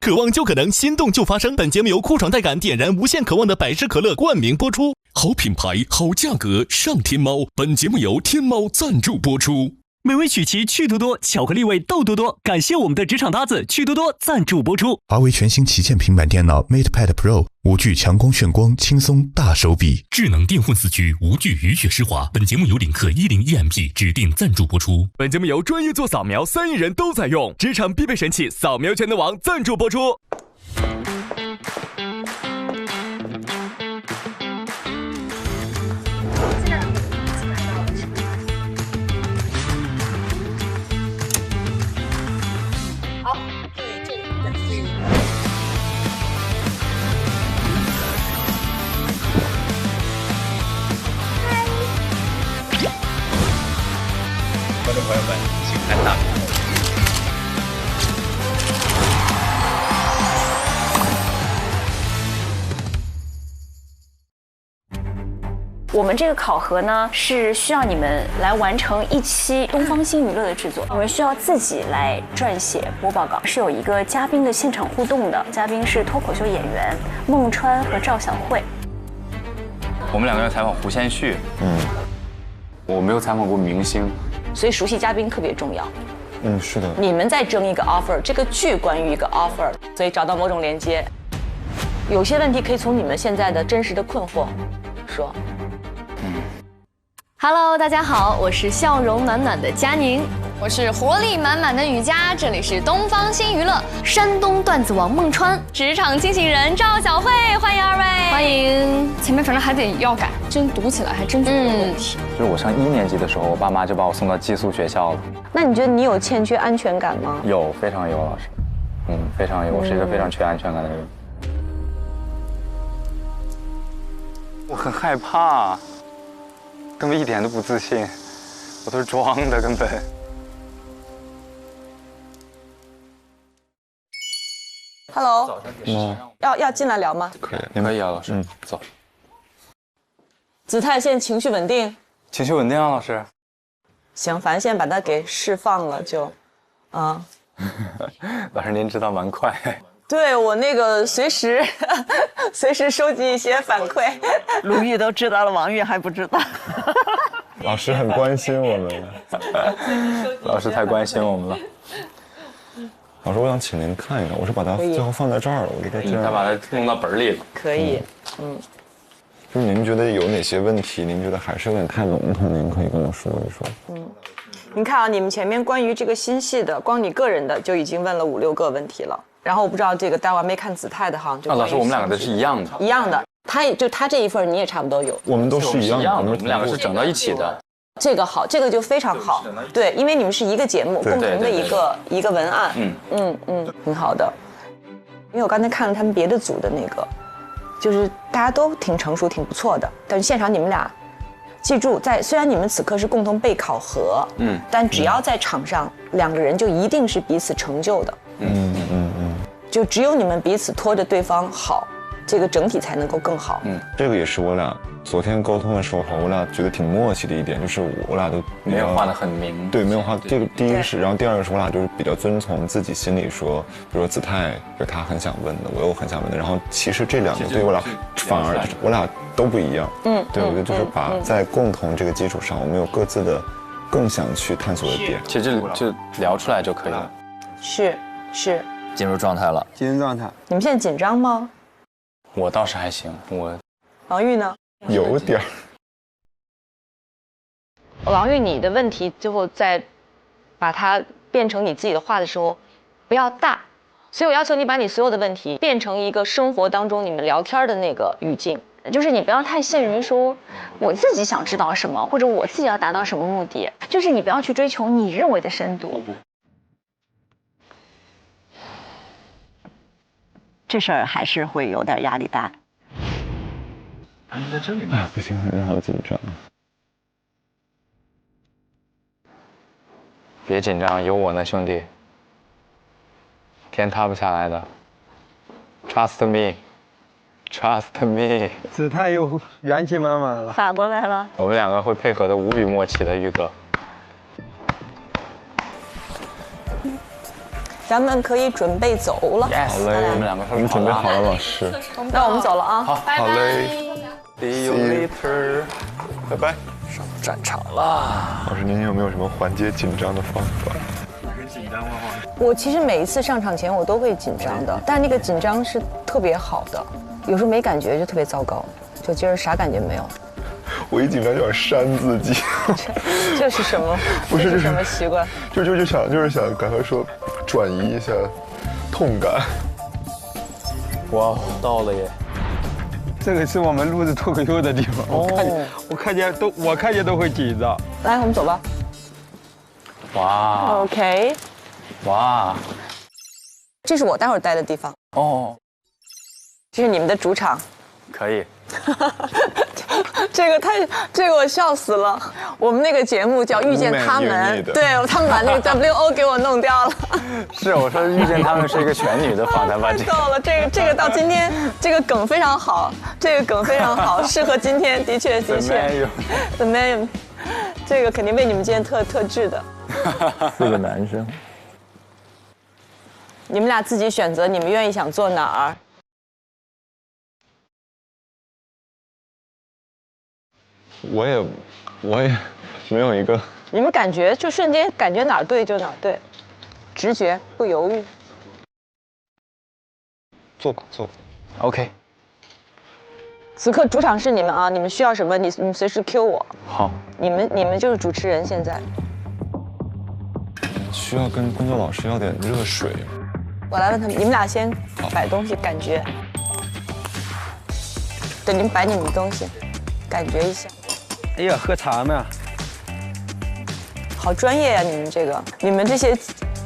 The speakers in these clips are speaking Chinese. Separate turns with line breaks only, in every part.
渴望就可能，心动就发生。本节目由酷爽带感点燃无限渴望的百事可乐冠名播出。好品牌，好价格，上天猫。本节目由天猫赞助播出。
美味曲奇趣多多，巧克力味豆多多。感谢我们的职场搭子趣多多赞助播出。
华为全新旗舰平板电脑 MatePad Pro 5G 强光炫光，轻松大手笔。
智能电混4驱，无惧雨雪湿滑。本节目由领克10EMP 指定赞助播出。
本节目由专业做扫描3亿人都在用，职场必备神器扫描全能王赞助播出。
观众朋友们，请看大屏幕。
我们这个考核呢，是需要你们来完成一期东方新娱乐的制作，你们需要自己来撰写播报稿，是有一个嘉宾的现场互动的，嘉宾是脱口秀演员孟川和赵小慧。
我们两个要采访胡先煦，我没有采访过明星。
所以熟悉嘉宾特别重要。
是的。
你们在争一个 offer， 这个剧关于一个 offer， 所以找到某种连接。有些问题可以从你们现在的真实的困惑说。
Hello， 大家好，我是笑容暖暖的佳宁，我是活力满满的雨佳，这里是东方新娱乐，山东段子王孟川，职场清醒人赵小慧，欢迎二位，欢迎。前面反正还得要改，真读起来还真有问题。
就是我上1年级的时候，我爸妈就把我送到寄宿学校了。
那你觉得你有欠缺安全感吗？
有，非常有，老师。非常有，我是一个非常缺安全感的人。我很害怕。根本一点都不自信，我都是装的，根本。
Hello， 要进来聊吗？
可以啊，老师。走。
子泰现在情绪稳定？
情绪稳定啊，老师。
行，反正现在把他给释放了就，
老师您知道蛮快。
对我那个随时收集一些反馈。
鲁豫都知道了，王悦还不知道。
老师很关心我们。
老师太关心我们了。
老师，我想请您看一看，我是把它最后放在这儿了，我觉得这样。
他把它弄到本里了。
可以。
就是您觉得有哪些问题？您觉得还是有点太笼统，您可以跟我说一说。
您看啊，你们前面关于这个新戏的，光你个人的就已经问了5、6个问题了。然后我不知道这个待会儿没看子泰的哈，就
老师，我们两个的是一样的。
一样的，他这一份你也差不多有。
我们都是一样的，
我们两个是整到一起的。
这个好，这个就非常好。对，因为你们是一个节目，共同的一个文案。挺好的。因为我刚才看了他们别的组的那个，就是大家都挺成熟，挺不错的。但是现场你们俩，记住，虽然你们此刻是共同被考核，但只要在场上2个人就一定是彼此成就的。就只有你们彼此拖着对方好，这个整体才能够更好。
这个也是我俩昨天沟通的时候，我俩觉得挺默契的一点，就是我俩都
没有画得很明。
对，没有画。这个第一个是，然后第二个是我俩就是比较遵从自己心里说，比如说子泰是他很想问的，我又很想问的，然后其实这2个对我俩反而我俩都不一样。对，我觉得就是把在共同这个基础上，我们有各自的更想去探索的点。
其实就聊出来就可以了。
是。
进入状态了。
进入状态。
你们现在紧张吗？
我倒是还行，
王玉呢？
有点。
王玉，你的问题最后再把它变成你自己的话的时候，不要大，所以我要求你把你所有的问题变成一个生活当中你们聊天的那个语境，就是你不要太限于说我自己想知道什么，或者我自己要达到什么目的，就是你不要去追求你认为的深度。
这事儿还是会有点压力大。
你在这里吗？不行，很好紧张。
别紧张，有我呢，兄弟。天塌不下来的。Trust me， Trust me。
子泰又元气满满了，
反过来了。
我们两个会配合的无比默契的，玉哥。
咱们可以准备走了。
好嘞，
我们两个
我们准备好了，老师。
那我们走了啊。
好，
好嘞
See you later，
拜拜。
上战场啦！
老师，您有没有什么缓解紧张的方法？
我其实每一次上场前我都会紧张的，但那个紧张是特别好的，有时候没感觉就特别糟糕，就今儿啥感觉没有。
我一紧张就想扇自己。
这是什么？
不是，
这是什么习惯？
就是想赶快说转移一下痛感。
哇，到了耶！
这个是我们录制脱口秀的地方，我看见都会紧张。
来，我们走吧。
哇
OK，
哇，
这是我待会儿待的地方。
哦，
这是你们的主场。
可以。
这个我笑死了。我们那个节目叫《遇见他们》，对他们把那个 WO 给我弄掉了。
是，我说遇见他们是一个全女的访谈吧？
太逗了，这个到今天这个梗非常好，适合今天，的确。The man， 这个肯定为你们今天特制的。
4个男生。
你们俩自己选择，你们愿意想坐哪儿？
我也没有一个。
你们感觉就瞬间感觉哪儿对就哪儿对，直觉不犹豫。
坐吧。
OK。
此刻主场是你们啊，你们需要什么，你们随时 Q 我。
好。
你们就是主持人，现在。
需要跟工作老师要点热水。
我来问他们，你们俩先摆东西，感觉。对，你们摆你们的东西，感觉一下。
哎呀，喝茶呢。
好专业呀，你们这些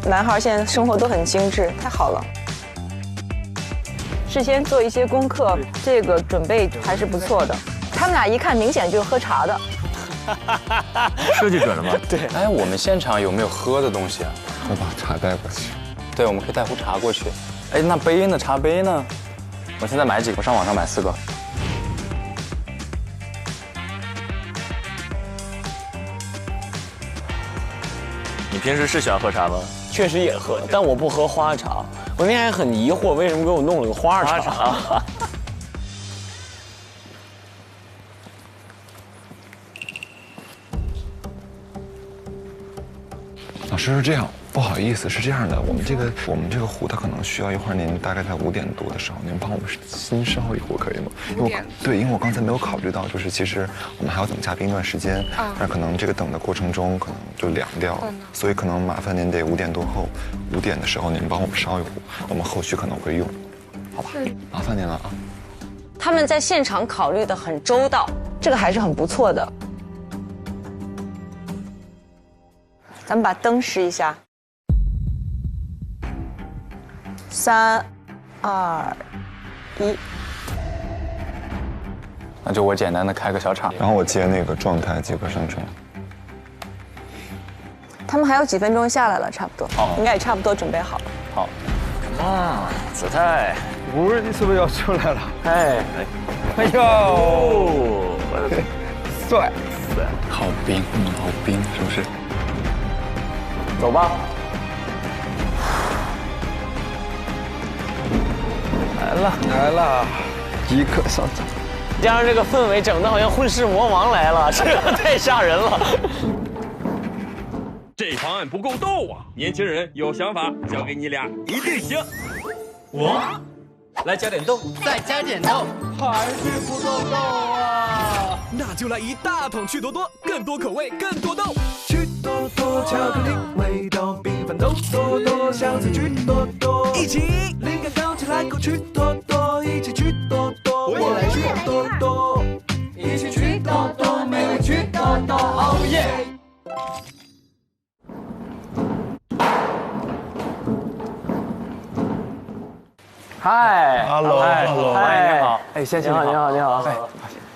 男孩现在生活都很精致，太好了。事先做一些功课，这个准备还是不错的。他们俩一看明显就是喝茶的。
设计准了吗？
对。哎，我们现场有没有喝的东西啊？
我把茶带过去。
对，我们可以带壶茶过去。哎，那杯呢？茶杯呢？我现在买几个？我上网上买4个。
你平时是喜欢喝茶吗？
确实也喝，但我不喝花茶。我那天还很疑惑，为什么给我弄了个花茶？
老师是这样，不好意思，是这样的，我们这个壶它可能需要一会儿，您大概在5点多的时候，您帮我们新烧一壶可以吗？因为我刚才没有考虑到，就是其实我们还要等嘉宾一段时间，但可能这个等的过程中可能就凉掉了，所以可能麻烦您得5点多后，5点的时候您帮我们烧一壶，我们后续可能会用，好吧？麻烦您了啊。
他们在现场考虑的很周到，这个还是很不错的。咱们把灯试一下，3、2、1。
那就我简单的开个小场，
然后我接那个状态即可生成。
他们还有几分钟下来了，差不多，
好，
应该也差不多准备好了。
好
，Come on， 子泰，
你是不是要出来了？哎呦，帅，
好冰，是不是？
走吧。
来了，即刻上场。
加上这个氛围，整的好像混世魔王来了，这个太吓人了。
这方案不够逗啊！年轻人有想法，交给你俩一定行。
我来加点豆，再加点豆，
还是不够豆啊！
那就来一大桶趣多多，更多口味，更多豆。
趣多多巧克力味道缤纷，豆多多香脆趣多多，一起灵感高起来口趣多多，一起趣多多，我来趣多多，一起趣多多，美味趣多多，哦耶！
嗨
，Hello，
嗨，
你好，哎，先生你好，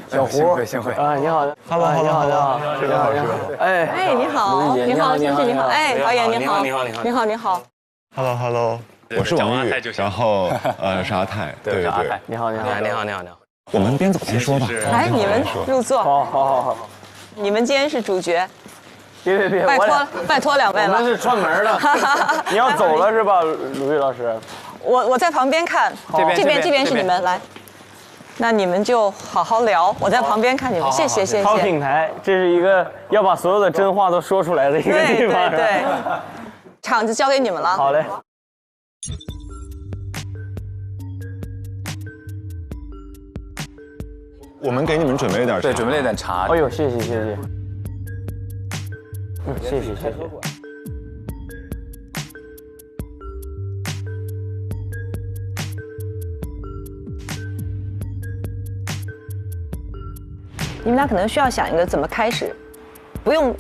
小胡，
幸会，
啊，你好
，Hello，
你好，
这位老师，
哎，你好，你好，先生你好，哎，导演你好，你好
，Hello， 我是王玉，然后是阿泰，对，
你好，
我们边走边说吧，
来，你们入座，
好，
你们今天是主角，
别，
拜托两位了。
我们是串门的。你要走了是吧，鲁豫老师？
我在旁边看，这边是你们来。那你们就好好聊，我在旁边看你们。谢谢。
好品台，这是一个要把所有的真话都说出来的一个地方。
对，场子交给你们了。
好嘞。
我们给你们准备了点茶。
对，准备了点茶。
哎呦，谢谢。谢谢。
你们俩可能需要想一个怎么开始，不用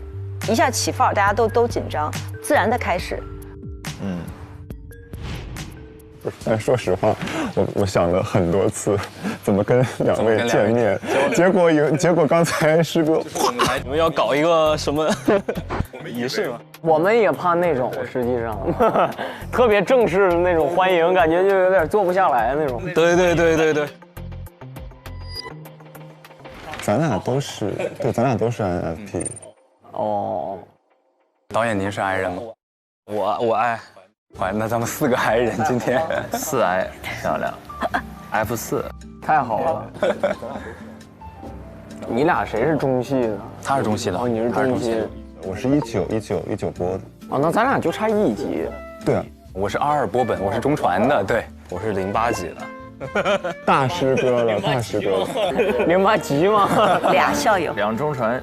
一下起范儿，大家都紧张，自然的开始。
但说实话，我想了很多次怎么跟两位见面，结果刚才师哥，
你们要搞一个什么仪式吗？我们也怕那种，实际上特别正式的那种欢迎，感觉就有点坐不下来那种。对。
咱俩都是 INFP。
哦，
导演您是 I 人吗？
我 I。
哇，那咱们4个 I 人今天
4I 漂亮 ，F4 太好了。你俩谁是中戏的？
他是中戏的。
哦，你是中戏的。
我是19播的。
哦，那咱俩就差1级。
对啊，
我是22播本，我是中传的。对，
我是08级的。
大师哥了
08级吗
？2校友
，2中传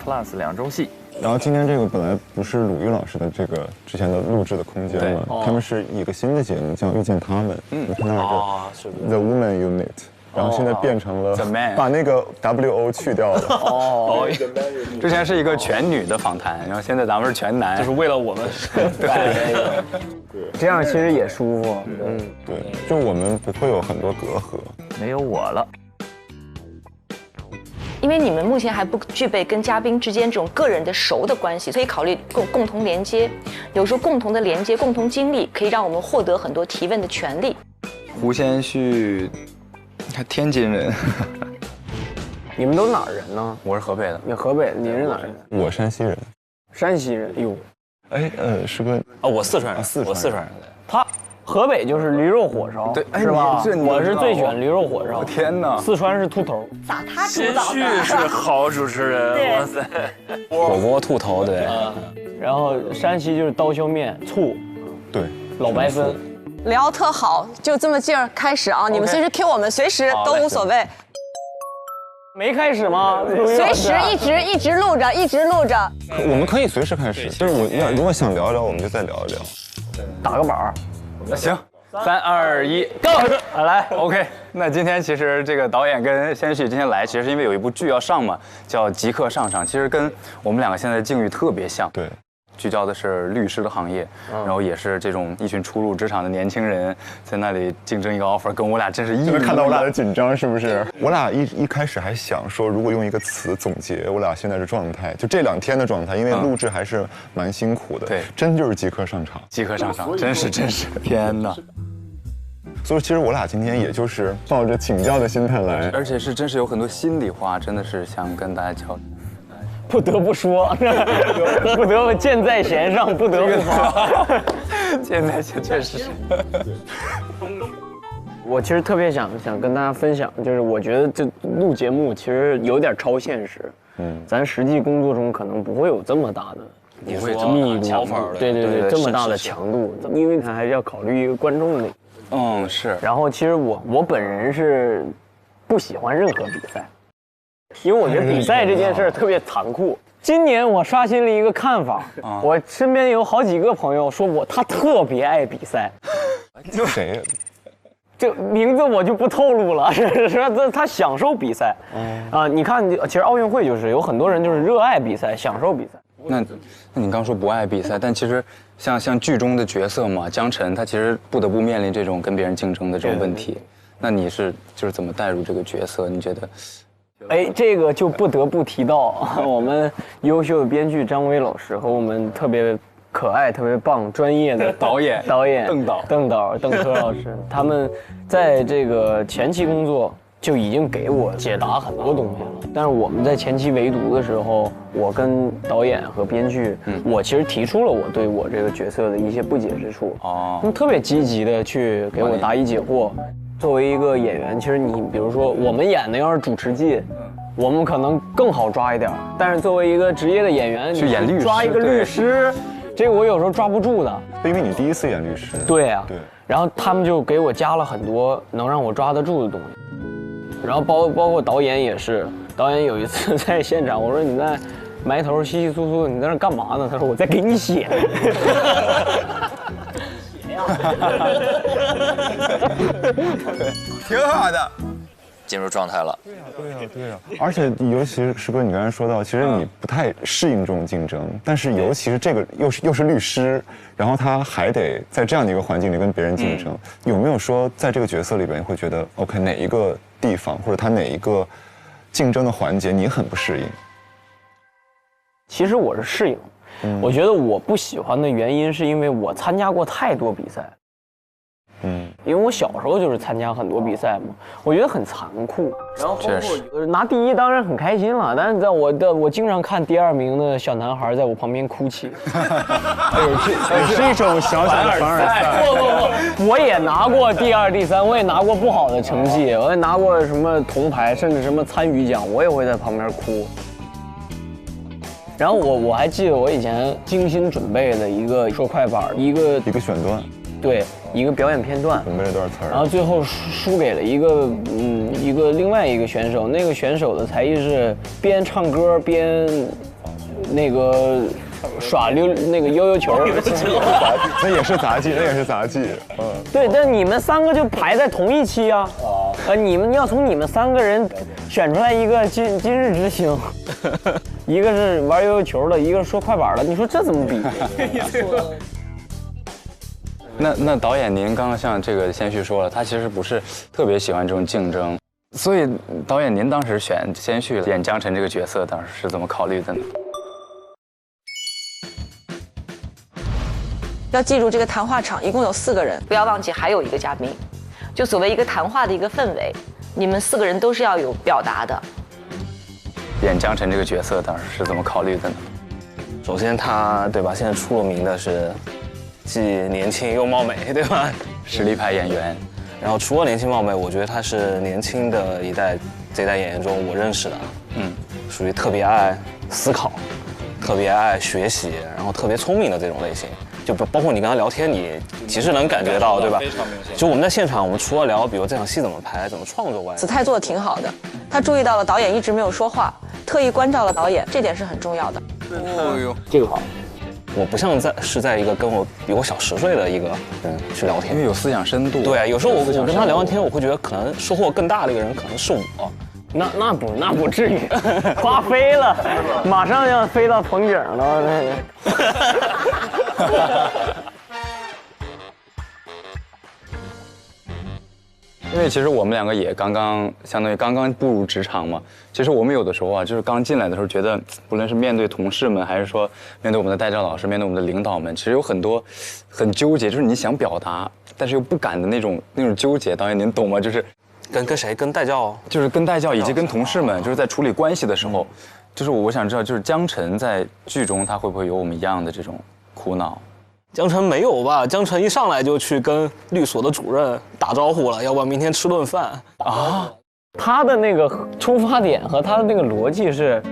，plus 2中戏。
然后今天这个本来不是鲁豫老师的这个之前的录制的空间嘛，他们是一个新的节目叫《遇见他们》，你看到是 The Woman Unit， 然后现在变成了
The Man，
把那个 WO 去掉了。
哦，之前是一个全女的访谈，然后现在咱们是全男，
就是为了我们。对，这样其实也舒服。
对，就我们不会有很多隔阂，
没有我了。
因为你们目前还不具备跟嘉宾之间这种个人的熟的关系，所以考虑共同连接。有时候共同的连接、共同经历，可以让我们获得很多提问的权利。
胡先煦，天津人。
你们都哪儿人呢？
我是河北的。
你河北，你是哪儿人？
我山西人。
山西人，哟。
哎，师哥。
我四川人。我四川人。他。河北就是驴肉火烧，
对，
是吧？我是最喜欢驴肉火烧。
天哪！
四川是兔头，
咋他主导的？
先煦是好主持人，哇塞！
火锅兔头，对。
然后山西就是刀削面、醋，
对，
老白分。
聊特好，就这么劲儿开始啊！你们随时 Q 我们，随时都无所谓。
没开始吗？
随时一直录着，一直录着。
我们可以随时开始，就是如果想聊聊，我们就再聊一聊。
打个板儿。
行，3、2、1，Go！ 来 ，OK。那今天其实这个导演跟先煦今天来，其实是因为有一部剧要上嘛，叫《即刻上场》，其实跟我们两个现在的境遇特别像。
对。
聚焦的是律师的行业，然后也是这种一群初入职场的年轻人在那里竞争一个 offer， 跟我俩真是一模一样。
看到我俩的紧张是不是？我俩一开始还想说，如果用一个词总结我俩现在的状态，就这2天的状态，因为录制还是蛮辛苦的。
对，
真就是即刻上场。
即刻上场，真是，天哪！
所以其实我俩今天也就是抱着请教的心态来，
而且是真是有很多心里话，真的是想跟大家交流。
不得不说，不得不箭在弦上，不得不发。
箭在弦，确实是。
我其实特别想跟大家分享，就是我觉得这录节目其实有点超现实。咱实际工作中可能不会有这么大的密度，对，这么大的强度，因为它还是要考虑一个观众的。
是。
然后其实我本人是不喜欢任何比赛。因为我觉得比赛这件事特别残酷。今年我刷新了一个看法，我身边有好几个朋友说他特别爱比赛。
谁？
这名字我就不透露了，说他享受比赛。你看，其实奥运会就是有很多人就是热爱比赛，享受比赛。
那你刚说不爱比赛，但其实像剧中的角色嘛，江晨他其实不得不面临这种跟别人竞争的这种问题。那你就是怎么带入这个角色？你觉得？
这个就不得不提到我们优秀的编剧张威老师和我们特别可爱、特别棒、专业的导演邓科老师，他们在这个前期工作就已经给我解答很多东西了。但是我们在前期围读的时候，我跟导演和编剧，我其实提出了我对我这个角色的一些不解之处。他们特别积极的去给我答疑解惑。作为一个演员，其实你比如说我们演的要是主持技，我们可能更好抓一点。但是作为一个职业的演员，
去演律师，
抓一个律师，这个我有时候抓不住的。
因为你第一次演律师。
对啊。对。然后他们就给我加了很多能让我抓得住的东西。然后包括导演也是，导演有一次在现场，我说你在埋头稀稀疏疏，你在那干嘛呢？他说我在给你写。
挺好的，
进入状态了。
对啊。而且尤其是哥，你刚才说到，其实你不太适应这种竞争，但是尤其是这个又是律师，然后他还得在这样的一个环境里跟别人竞争，有没有说在这个角色里边会觉得 OK 哪一个地方或者他哪一个竞争的环节你很不适应？
其实我是适应，我觉得我不喜欢的原因是因为我参加过太多比赛。因为我小时候就是参加很多比赛嘛，我觉得很残酷。然后包括拿第一当然很开心了，但是在我经常看第2名的小男孩在我旁边哭泣，
是一种小小的凡尔赛。
不，我也拿过第2、第3，我也拿过不好的成绩，我也拿过什么铜牌，甚至什么参与奖，我也会在旁边哭。然后我还记得我以前精心准备的一个说快板，一个
选段。对，
一个表演片段，
准备了多少词儿？
然后最后输给了一个另外一个选手，那个选手的才艺是边唱歌边那个耍那个悠悠球。
那也是杂技，
对，但你们3个就排在同一期啊。你们要从你们3个人选出来一个今日之星，一个是玩悠悠球的，一个是说快板的，你说这怎么比？
那导演，您刚刚像这个先旭说了，他其实不是特别喜欢这种竞争，所以导演您当时选先旭演江辰这个角色，当时是怎么考虑的呢？
要记住这个谈话场一共有4个人，不要忘记还有一个嘉宾，就所谓一个谈话的一个氛围，你们4个人都是要有表达的。
演江辰这个角色当时是怎么考虑的呢？
首先他对吧，现在出了名的是。既年轻又貌美，对吧？
实力派演员。
然后除了年轻貌美，我觉得他是年轻的这一代演员中我认识的，属于特别爱思考、特别爱学习，然后特别聪明的这种类型。就包括你跟他聊天，你其实能感觉到，对吧？非常明显。就我们在现场，我们除了聊，比如这场戏怎么拍、怎么创作外，
子泰做的挺好的，他注意到了导演一直没有说话，特意关照了导演，这点是很重要的。
哦呦，这个好。
我不像是在一个比我小10岁的一个人去聊天，
因为有思想深度。
对，有时候我跟他聊完天，我会觉得可能收获更大的一个人可能是我。
那不至于，花飞了，马上要飞到棚顶了。
因为其实我们2个也相当于刚刚步入职场嘛。其实我们有的时候啊，就是刚进来的时候，觉得不论是面对同事们，还是说面对我们的代教老师，面对我们的领导们，其实有很多很纠结，就是你想表达，但是又不敢的那种纠结。导演您懂吗？就是
跟谁？跟代教？
就是跟代教以及跟同事们，就是在处理关系的时候，就是我想知道，就是江辰在剧中他会不会有我们一样的这种苦恼？
江辰没有吧？江辰一上来就去跟律所的主任打招呼了，要不然明天吃顿饭
啊。他的那个出发点和他的那个逻辑是，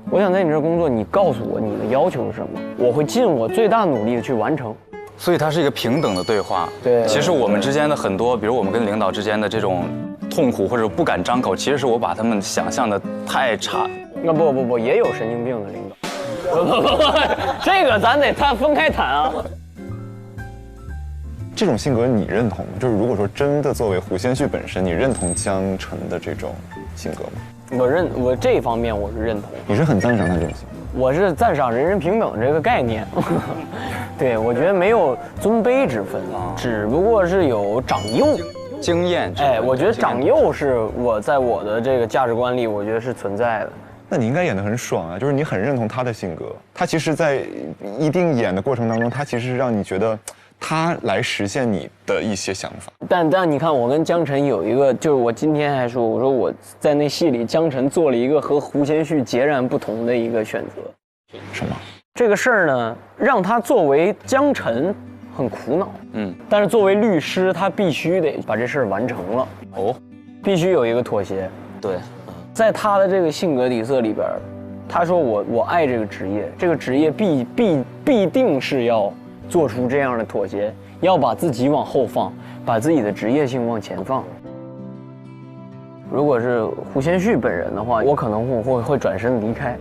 我想在你这儿工作，你告诉我你的要求是什么，我会尽我最大努力的去完成。
所以它是一个平等的对话。
对，
其实我们之间的很多，比如我们跟领导之间的这种痛苦或者不敢张口，其实是我把他们想象的太差。
那不，也有神经病的领导。这个咱得分开谈啊。
这种性格你认同吗？就是如果说真的作为胡先煦本身，你认同江辰的这种性格吗？
我这方面我是认同。
你是很赞赏他这种性格？
我是赞赏人人平等这个概念。对，我觉得没有尊卑之分，只不过是有长幼、
经验。
哎，我觉得长幼是我在我的这个价值观里，我觉得是存在的。
那你应该演得很爽啊！就是你很认同他的性格，他其实，在一定演的过程当中，他其实是让你觉得他来实现你的一些想法。
但你看，我跟江晨有一个，就是我今天还说，我说我在那戏里，江晨做了一个和胡先煦截然不同的一个选择。
什么？
这个事儿呢，让他作为江晨很苦恼。但是作为律师，他必须得把这事儿完成了。必须有一个妥协。
对，
在他的这个性格底色里边，他说我爱这个职业，这个职业必定是要做出这样的妥协，要把自己往后放，把自己的职业性往前放。如果是胡先煦本人的话，我可能会转身离开。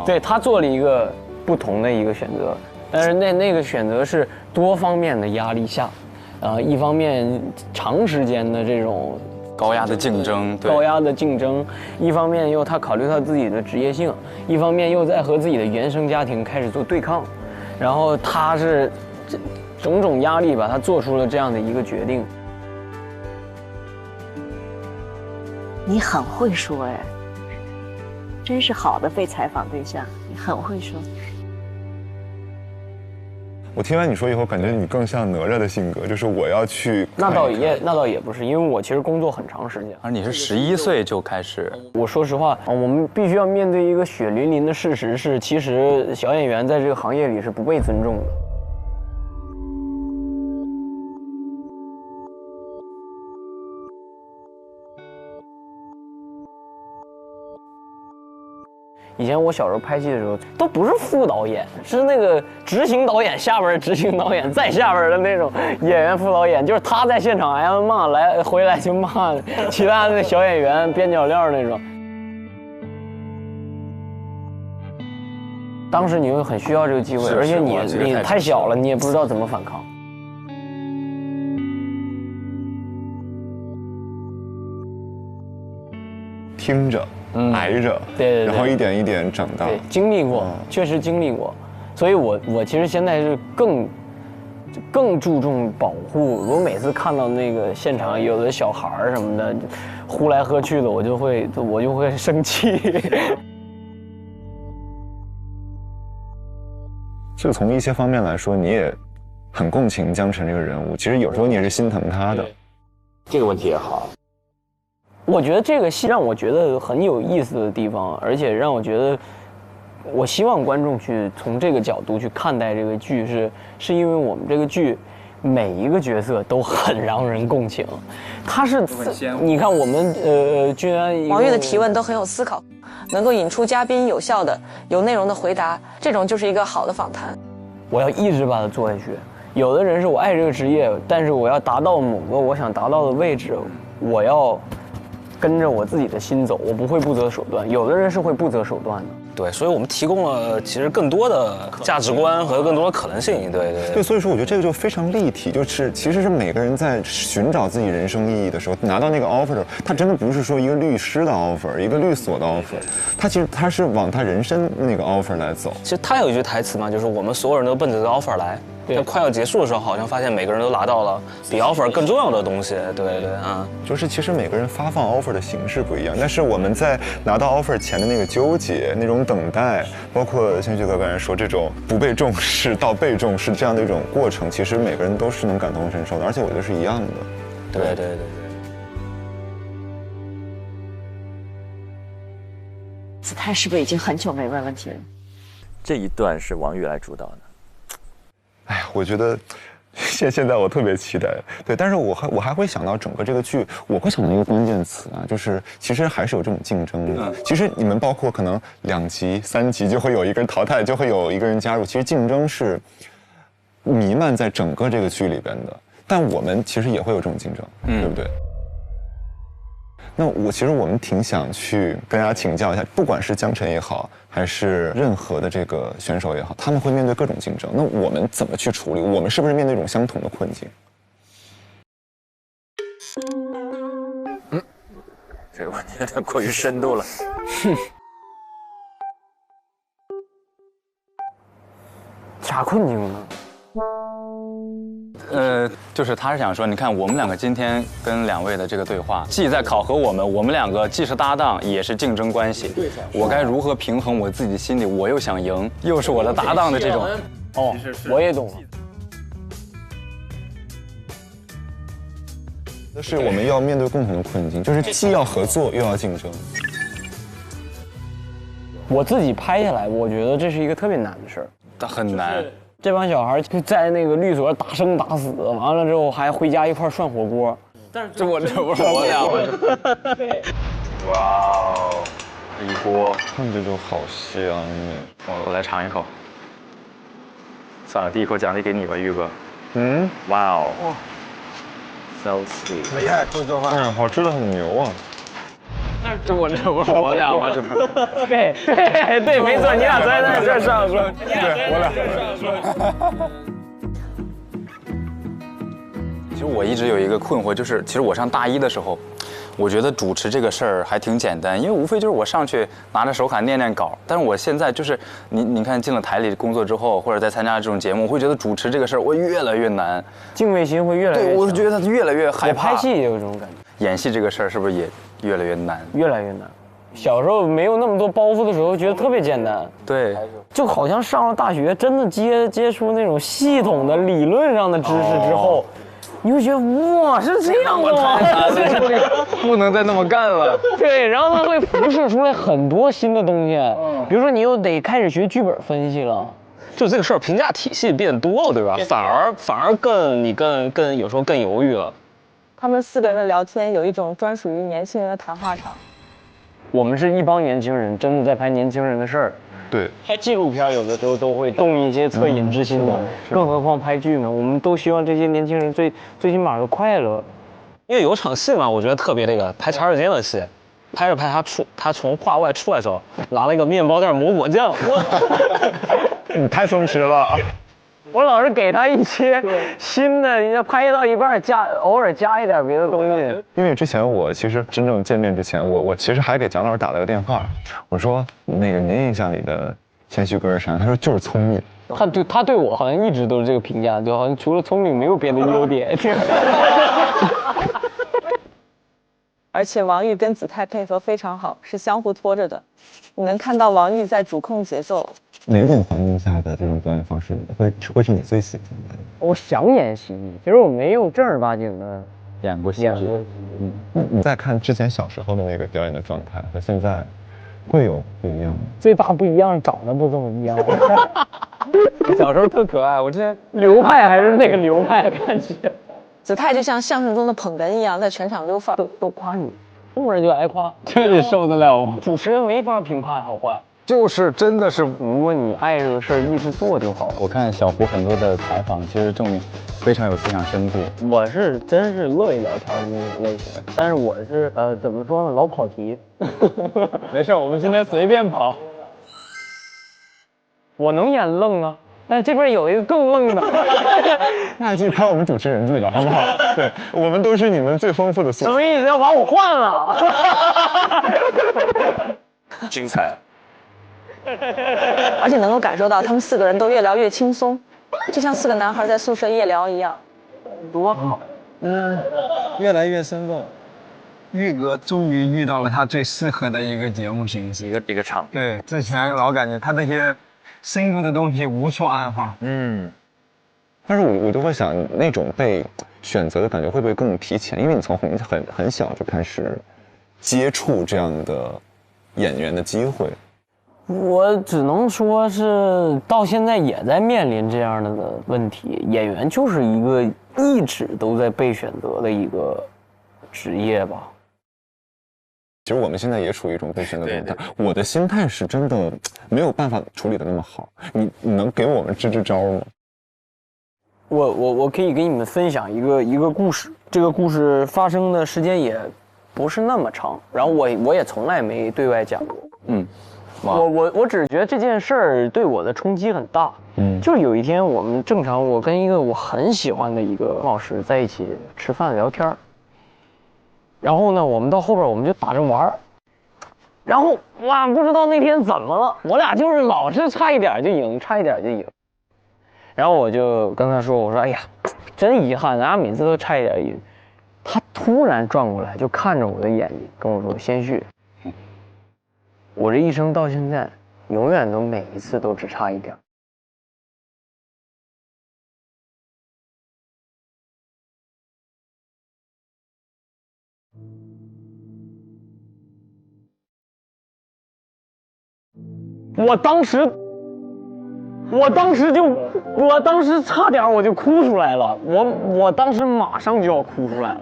对，他做了一个不同的一个选择，但是那个选择是多方面的压力下，一方面长时间的这种
高压的竞争，一方面又他考虑他自己的职业性，一方面又在和自己的原生家庭开始做对抗，然后他是种种压力吧，他做出了这样的一个决定。
你很会说哎，真是好的被采访对象，你很会说。
我听完你说以后，感觉你更像哪吒的性格，就是我要去。
那倒也不是，因为我其实工作很长时间。
而你是11岁就开始。
我说实话，我们必须要面对一个血淋淋的事实是，其实小演员在这个行业里是不被尊重的。以前我小时候拍戏的时候，都不是副导演，是那个执行导演下边的执行导演，再下边的那种演员副导演，就是他在现场挨完骂回来就骂其他的小演员边角料那种。当时你会很需要这个机会，而且你太小了，你也不知道怎么反抗。
听着。挨着，
对，
然后一点一点长大，
对，经历过，确实经历过，所以我其实现在是更注重保护。我每次看到那个现场有的小孩什么的呼来喝去的，我就会生气。
这个从一些方面来说，你也很共情江晨这个人物，其实有时候你也是心疼他的。
这个问题也好。
我觉得这个戏让我觉得很有意思的地方，而且让我觉得，我希望观众去从这个角度去看待这个剧，是因为我们这个剧每一个角色都很让人共情。他是，你看我们君安、
王悦的提问都很有思考，能够引出嘉宾有效的、有内容的回答，这种就是一个好的访谈。
我要一直把它做下去。有的人是我爱这个职业，但是我要达到某个我想达到的位置，我要跟着我自己的心走，我不会不择手段。有的人是会不择手段的。
对，所以我们提供了其实更多的价值观和更多的可能性。对，
所以说我觉得这个就非常立体，就是其实是每个人在寻找自己人生意义的时候，拿到那个 offer 的时候，他真的不是说一个律师的 offer， 一个律所的 offer， 他其实他是往他人生那个 offer 来走。
其实他有一句台词嘛，就是我们所有人都奔着这个 offer 来。但快要结束的时候，好像发现每个人都拿到了比 offer 更重要的东西。对啊，
就是其实每个人发放 offer 的形式不一样，但是我们在拿到 offer 前的那个纠结、那种等待，包括先煦哥刚才说这种不被重视到被重视这样的一种过程，其实每个人都是能感同身受的，而且我觉得是一样的。
对。
子泰是不是已经很久没问问题了？
这一段是王悦来主导的。
哎呀，我觉得现在我特别期待，对，但是我还会想到整个这个剧，我会想到一个关键词啊，就是其实还是有这种竞争的。其实你们包括可能2集、3集就会有一个人淘汰，就会有一个人加入，其实竞争是弥漫在整个这个剧里边的。但我们其实也会有这种竞争，对不对？那其实我们挺想去跟大家请教一下，不管是江晨也好，还是任何的这个选手也好，他们会面对各种竞争，那我们怎么去处理？我们是不是面对一种相同的困境？
这个问题有点过于深度了。
啥困境呢？
就是他是想说，你看我们两个今天跟2位的这个对话，既在考核我们两个既是搭档，也是竞争关系。我该如何平衡我自己心里，我又想赢，又是我的搭档的这种。
哦，我也懂了。
是我们要面对共同的困境，就是既要合作又要竞争。
我自己拍下来，我觉得这是一个特别难的事儿，
它很难。
这帮小孩就在那个律所打生打死，完了之后还回家一块涮火锅。但是这不是我俩吗？
哇哦，一锅
看着就好香啊！
我来尝一口。算了，第一口奖励给你吧，玉哥。哇哦，so sweet。
厉害，会做饭，好吃的很牛啊！
这不是我俩吗？这不是？对，没错，你俩在那这上说，
对，我俩。
其实我一直有一个困惑，就是其实我上大一的时候，我觉得主持这个事儿还挺简单，因为无非就是我上去拿着手卡念念稿。但是我现在就是你看进了台里工作之后，或者在参加这种节目，我会觉得主持这个事儿我越来越难，
敬畏心会越来越强。
对，我觉得他越来越害怕。
我拍戏也有这种感觉，
演戏这个事儿是不是也越来越难？
越来越难。小时候没有那么多包袱的时候，觉得特别简单。
对，
就好像上了大学，真的接触那种系统的理论上的知识之后。你会觉得哇是这样的吗？
不能再那么干了。
对，然后它会辐射出来很多新的东西，比如说你又得开始学剧本分析了，
就这个事儿评价体系变多了，对吧？反而更有时候更犹豫了。
他们4个人的聊天有一种专属于年轻人的谈话场。
我们是一帮年轻人，真的在拍年轻人的事儿。
对，
拍纪录片有的时候都会动一些恻隐之心的，更何况拍剧呢？我们都希望这些年轻人最起码的快乐。
因为有场戏嘛，我觉得特别那个拍茶水间的戏，拍着拍他从画外出来的时候，拿了一个面包袋抹果酱，
你太松弛了。
我老是给他一些新的，你要拍到一半偶尔加一点别的东西。
因为之前我其实真正见面之前，我其实还给蒋老师打了个电话，我说那个您印象里的谦虚哥是啥？他说就是聪明。
他对我好像一直都是这个评价，就好像除了聪明没有别的优点。
而且王玉跟子泰配合非常好，是相互拖着的。你能看到王玉在主控节奏。
哪种环境下的这种表演方式会是你最喜欢的？
我想演戏，其实我没有正儿八经的
演过戏。你再看之前小时候的那个表演的状态和现在，会有不一样吗？
最大不一样是长得不这么一样。小时候特可爱，我之前流派还是那个流派感觉。
子泰就像相声中的捧哏一样，在全场溜范儿，
都夸你，后人就挨夸，这你受得了吗？主持人没法评判好坏。
就是真的是，
如果你爱这个事儿，一直做就好。
我看小胡很多的采访，其实证明非常有思想深度。
我是真是乐意聊天的那种类型，但是我是怎么说呢，老跑题。没事，我们今天随便跑。我能演愣啊，但这边有一个更愣的。
那就看我们主持人自个好不好？对，我们都是你们最丰富的素材。
什么意思？要把我换了？
精彩。
而且能够感受到他们4个人都越聊越轻松，就像4个男孩在宿舍夜聊一样，
多好。
越来越生动。玉哥终于遇到了他最适合的一个节目形式，
一个场。
对，之前老感觉他那些深入的东西无处安放。
但是我就会想，那种被选择的感觉会不会更提前？因为你从很小就开始接触这样的演员的机会。
我只能说是到现在也在面临这样的问题。演员就是一个一直都在被选择的一个职业吧。
其实我们现在也处于一种被选择状态。我的心态是真的没有办法处理的那么好。你能给我们支招吗？
我可以给你们分享一个故事。这个故事发生的时间也不是那么长，然后我也从来没对外讲过。我只是觉得这件事儿对我的冲击很大。就是有一天我们正常，我跟一个我很喜欢的一个老师在一起吃饭聊天，然后呢，我们到后边我们就打着玩，然后哇，不知道那天怎么了，我俩就是老是差一点就赢，差一点就赢。然后我就跟他说，我说哎呀，真遗憾，咱俩每次都差一点赢。他突然转过来就看着我的眼睛跟我说，先旭，我这一生到现在，永远都每一次都只差一点。我当时差点我就哭出来了，我当时马上就要哭出来了。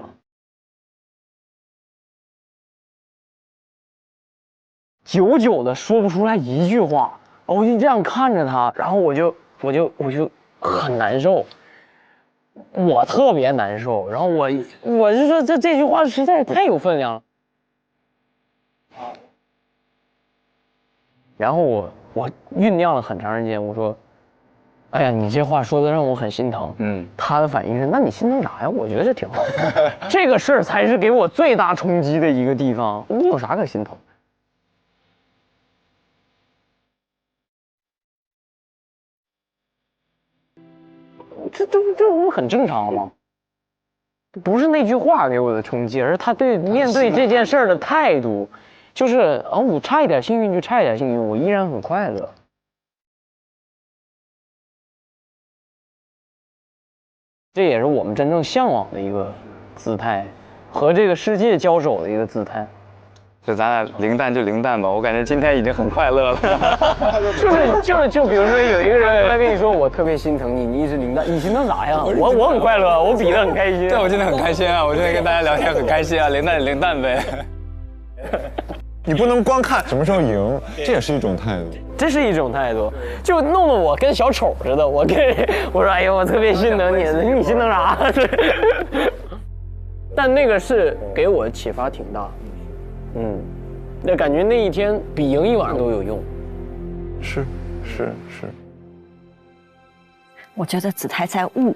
久久的说不出来一句话，我就这样看着他，然后我就很难受，我特别难受，然后我就说这句话实在是太有分量了。然后我酝酿了很长时间，我说，哎呀，你这话说的让我很心疼。他的反应是，那你心疼啥呀？我觉得这挺好的，这个事儿才是给我最大冲击的一个地方。你有啥可心疼？这不很正常吗？不是那句话给我的冲击，而是他面对这件事儿的态度，就是我差一点幸运就差一点幸运，我依然很快乐。这也是我们真正向往的一个姿态，和这个世界交手的一个姿态。
就咱俩零蛋就零蛋吧，我感觉今天已经很快乐了。
就比如说有一个人来跟你说我特别心疼你，你一直零蛋，你心疼啥呀？我很快乐，我比得很开心。
对，我今天很开心啊，我今天跟大家聊天很开心啊，零蛋零蛋呗。
你不能光看什么时候赢，这也是一种态度。
这是一种态度，就弄得我跟小丑似的。我说，哎呦，我特别心疼你，你心疼啥？但那个是给我启发挺大。那感觉那一天比赢一晚上都有用。
是。
我觉得子泰在悟，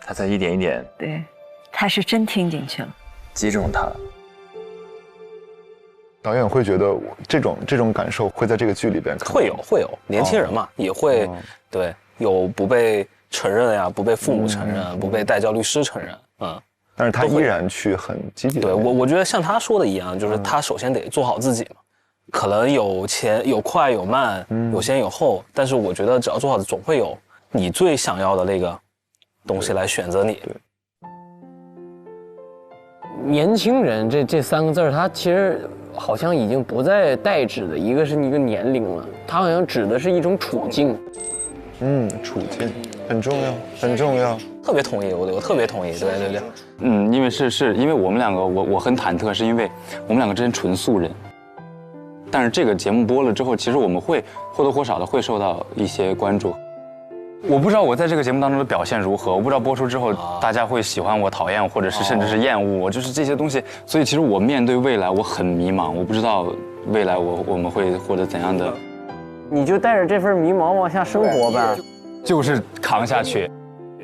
他在一点一点，
对，他是真听进去了，
击中他。
导演会觉得这种感受会在这个剧里边看
会有，年轻人嘛也会，对，有不被承认呀，不被父母承认，不被代教律师承认，
但是他依然去很积极的。
对，我觉得像他说的一样，就是他首先得做好自己嘛，可能有前有快有慢，有先有后，但是我觉得只要做好，总会有你最想要的那个东西来选择你。
年轻人这三个字，它其实好像已经不再代指的一个是一个年龄了，它好像指的是一种处境。
处境很重要，很重要。
特别同意，我特别同意，对。
因为是因为我们两个，我很忐忑，是因为我们两个之间纯素人。但是这个节目播了之后，其实我们会或多或少的会受到一些关注。我不知道我在这个节目当中的表现如何，我不知道播出之后大家会喜欢我、讨厌我，或者是甚至是厌恶我，就是这些东西。所以其实我面对未来我很迷茫，我不知道未来我们会获得怎样的。
你就带着这份迷茫往下生活呗，
就是扛下去。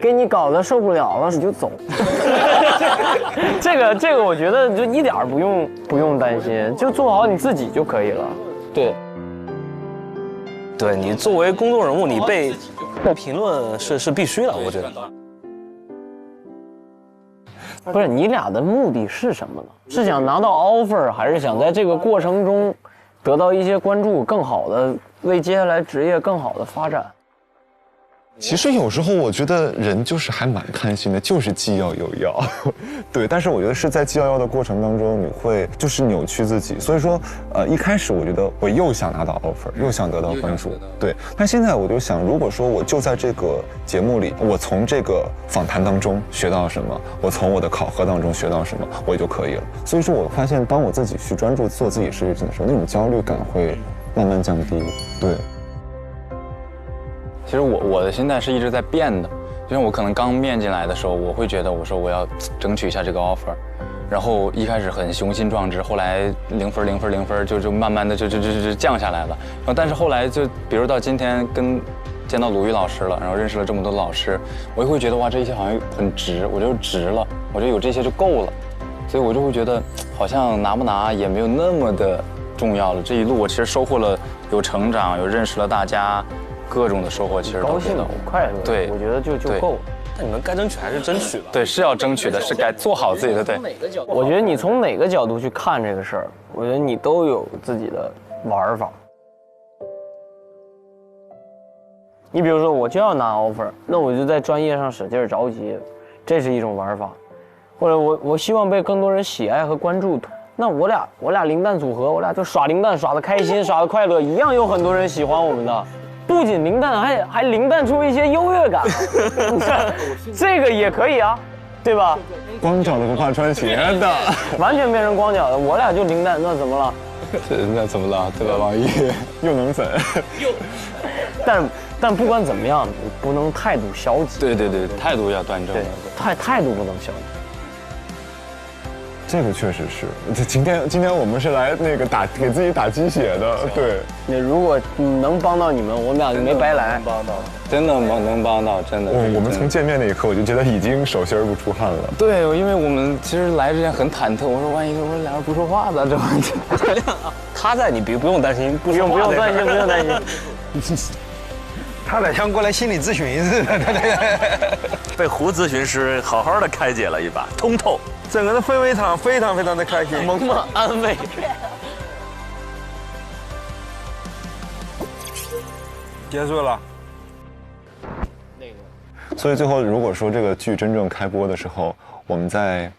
给你搞得受不了了，你就走。这个我觉得就一点不用担心，就做好你自己就可以了。
对，你作为公众人物，你被评论是必须的，我觉得。
不是，你俩的目的是什么呢？是想拿到 offer， 还是想在这个过程中得到一些关注，更好的为接下来职业更好的发展？
其实有时候我觉得人就是还蛮贪心的，就是既要又要，对。但是我觉得是在既要要的过程当中，你会就是扭曲自己。所以说，一开始我觉得我又想拿到 offer， 又想得到关注，对。但现在我就想，如果说我就在这个节目里，我从这个访谈当中学到什么，我从我的考核当中学到什么，我也就可以了。所以说我发现，当我自己去专注做自己事情的时候，那种焦虑感会慢慢降低，对。
其实我的心态是一直在变的，就像我可能刚面进来的时候，我会觉得我说我要争取一下这个 offer， 然后一开始很雄心壮志，后来0分就慢慢的就降下来了。然后但是后来就比如到今天见到鲁豫老师了，然后认识了这么多的老师，我就会觉得哇，这一切好像很值，我就值了，我觉得有这些就够了，所以我就会觉得好像拿不拿也没有那么的重要了。这一路我其实收获了有成长，有认识了大家。各种的收获其实
高兴、快乐，对，我觉得就够了。
那你们该争取还是争取吧。
对，是要争取的，是该做好自己的。对，
我觉得你从哪个角度去看这个事儿，我觉得你都有自己的玩法。你比如说，我就要拿 offer， 那我就在专业上使劲着急，这是一种玩法。或者我希望被更多人喜爱和关注，那我俩零蛋组合，我俩就耍零蛋耍得开心，耍得快乐，一样有很多人喜欢我们的。不仅零蛋，还零蛋出一些优越感，这个也可以啊，对吧？
光脚的不怕穿鞋的，
完全变成光脚的，我俩就零蛋，那怎么了？
那怎么了？对吧，王毅又能粉，
但不管怎么样，不能态度消极。
对，态度要端正。
对，态度不能消极。
这个确实是。今天我们是来那个给自己打鸡血的，对。
那如果能帮到你们，我们俩就没白来。
能帮到，真的能帮到，真的。
我们从见面那一刻，我就觉得已经手心不出汗了。
对，因为我们其实来之前很忐忑，我说万一我说俩人不说话咋整？
他在，你不用担心，不用
担心。
他俩像过来心理咨询似的，
被胡咨询师好好的开解了一把，通透。
整个的氛围场非常的开心，
萌萌安慰。
结束了。
所以最后，如果说这个剧真正开播的时候，我们在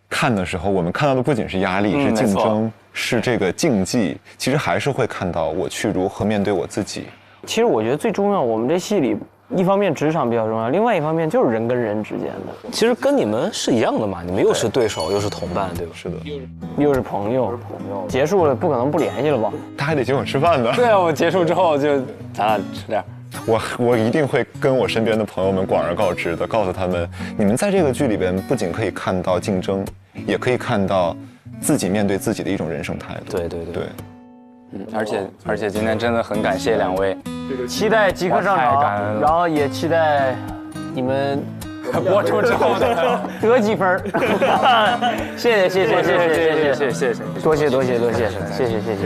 看的时候，我们看到的不仅是压力，是竞争，是这个竞技，其实还是会看到我去如何面对我自己。
其实我觉得最重要，我们这戏里。一方面职场比较重要，另外一方面就是人跟人之间的。
其实跟你们是一样的嘛，你们又是对手，又是同伴，对吧？
是的，
又是朋友。结束了不可能不联系了吧？
他还得请我吃饭呢。
对啊，我结束之后就咱俩吃点。
我一定会跟我身边的朋友们广而告之的，告诉他们，你们在这个剧里边不仅可以看到竞争，也可以看到自己面对自己的一种人生态度。
对。
而且今天真的很感谢两位。
期待即刻上场，然后也期待你们
播出之后
得几分。谢谢，多谢，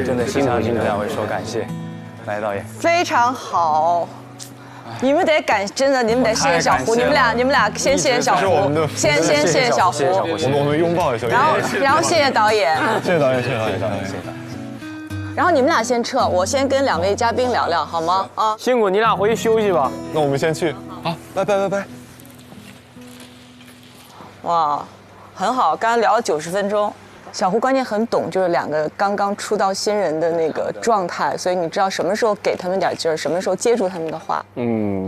真的辛苦两位说感谢，来导演
非常好。你们得真的，你们得谢谢小胡，你们俩先谢谢小胡，先谢谢小胡，
我们拥抱一下，
然后谢谢导演，
谢谢导演。
然后你们俩先撤，我先跟两位嘉宾聊聊，好吗？啊，
辛苦你俩回去休息吧。
那我们先去，好，拜。
哇，很好，刚刚聊了90分钟，小胡关键很懂，就是两个刚刚出道新人的那个状态，所以你知道什么时候给他们点劲儿，什么时候接住他们的话。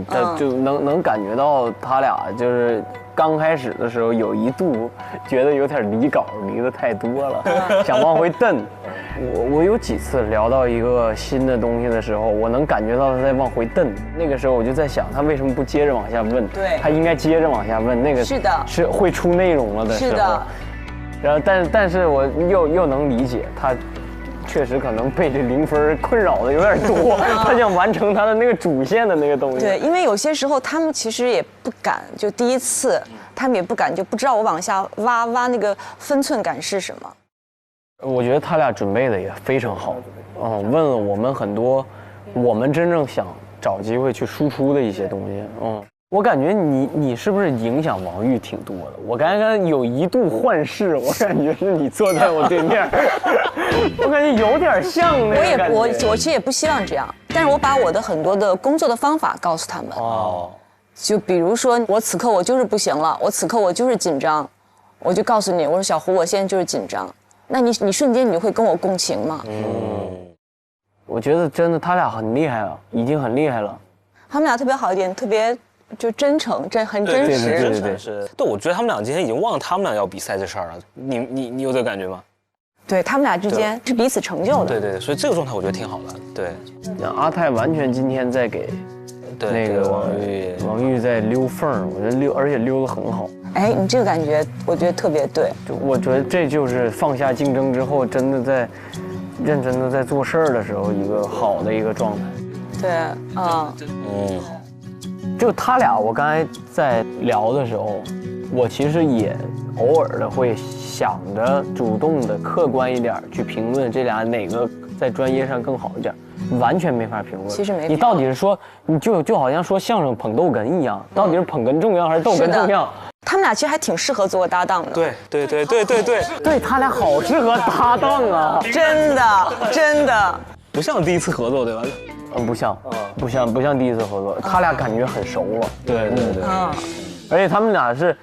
但就能感觉到他俩就是刚开始的时候有一度觉得有点离稿离得太多了，想往回蹬。我有几次聊到一个新的东西的时候，我能感觉到他在往回蹬。那个时候我就在想，他为什么不接着往下问？
对，
他应该接着往下问。那个
是的，
是会出内容了的时候。
是的。
然后，但是我又能理解他，确实可能被这0分困扰的有点多，他想完成他的那个主线的那个东西。
对，因为有些时候他们其实也不敢，就第一次他们也不敢，就不知道我往下挖那个分寸感是什么。
我觉得他俩准备的也非常好，问了我们很多，我们真正想找机会去输出的一些东西，我感觉你是不是影响王玉挺多的？我刚刚有一度幻视，我感觉是你坐在我对面，我感觉有点像那个感觉。
我其实也不希望这样，但是我把我的很多的工作的方法告诉他们。就比如说我此刻我就是不行了，我此刻我就是紧张，我就告诉你，我说小胡，我现在就是紧张。那你瞬间你会跟我共情吗？
我觉得真的他俩很厉害了，已经很厉害了。
他们俩特别好一点，特别就真诚，很真实。
对，我觉得他们俩今天已经忘了他们俩要比赛这事儿了。你有这个感觉吗？
对他们俩之间是彼此成就的。
对，所以这个状态我觉得挺好的。对，
阿泰完全今天在给那个王玉在溜缝，我觉得而且溜得很好。
哎，你这个感觉我觉得特别对。
我觉得这就是放下竞争之后，真的在认真的在做事儿的时候一个好的一个状态。
对，
就他俩，我刚才在聊的时候，我其实也偶尔的会想着主动的客观一点去评论这俩哪个在专业上更好一点，完全没法评论。
其实没法。
你到底是说，你就好像说相声捧逗哏一样，到底是捧哏重要还是逗哏重要？
他们俩其实还挺适合做个搭档的。
对，他俩好适合搭档啊！
真的。
不像第一次合作对吧？
不像第一次合作，他俩感觉很熟了。
对。
而且他们俩是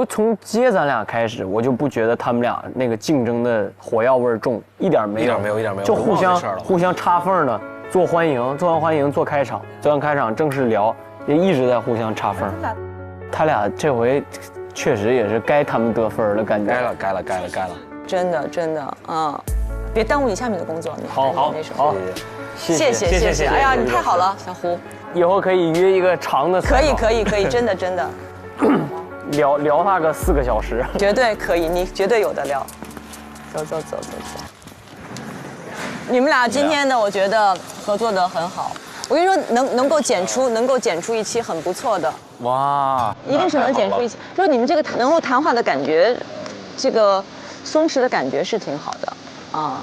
从接咱俩开始，我就不觉得他们俩那个竞争的火药味重，一点没有，就互相插缝的做欢迎，做完欢迎做开场，做完开场正式聊，也一直在互相插缝。他俩这回确实也是该他们得分了，感觉。
该了。
真的，别耽误你下面的工作。
好，
谢谢。哎呀，你太好了，小胡。
以后可以约一个长的。
可以，真的。
聊他个4个小时，
绝对可以，你绝对有的聊。走。你们俩今天呢，我觉得合作的很好。我跟你说，能够剪出一期很不错的。
哇，
一定是能剪出一期，就是你们这个能够谈话的感觉，这个松弛的感觉是挺好的啊。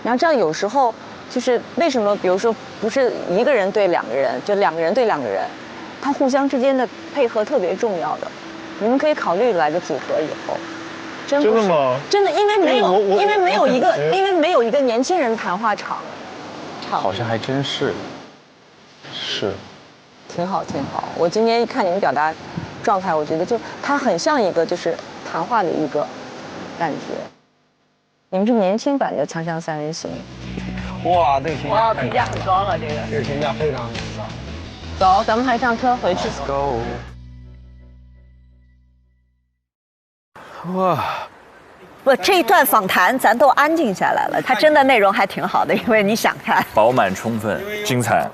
你要知道，有时候就是为什么，比如说不是一个人对2个人，就2个人对2个人，他互相之间的配合特别重要的。你们可以考虑来个组合以后。真的吗？真的，因为没有一个年轻人谈话场。
好像还真是。是。
挺好。我今天一看你们表达状态，我觉得就它很像一个就是谈话的一个感觉。你们是年轻版的《锵锵三人行》。
哇，这个评价
评价很高了，
这个评价非常高。
走，咱们还上车回去。
Let's go。
哇，不，这一段访谈咱都安静下来了，它真的内容还挺好的，因为你想看，
饱满充分，精彩。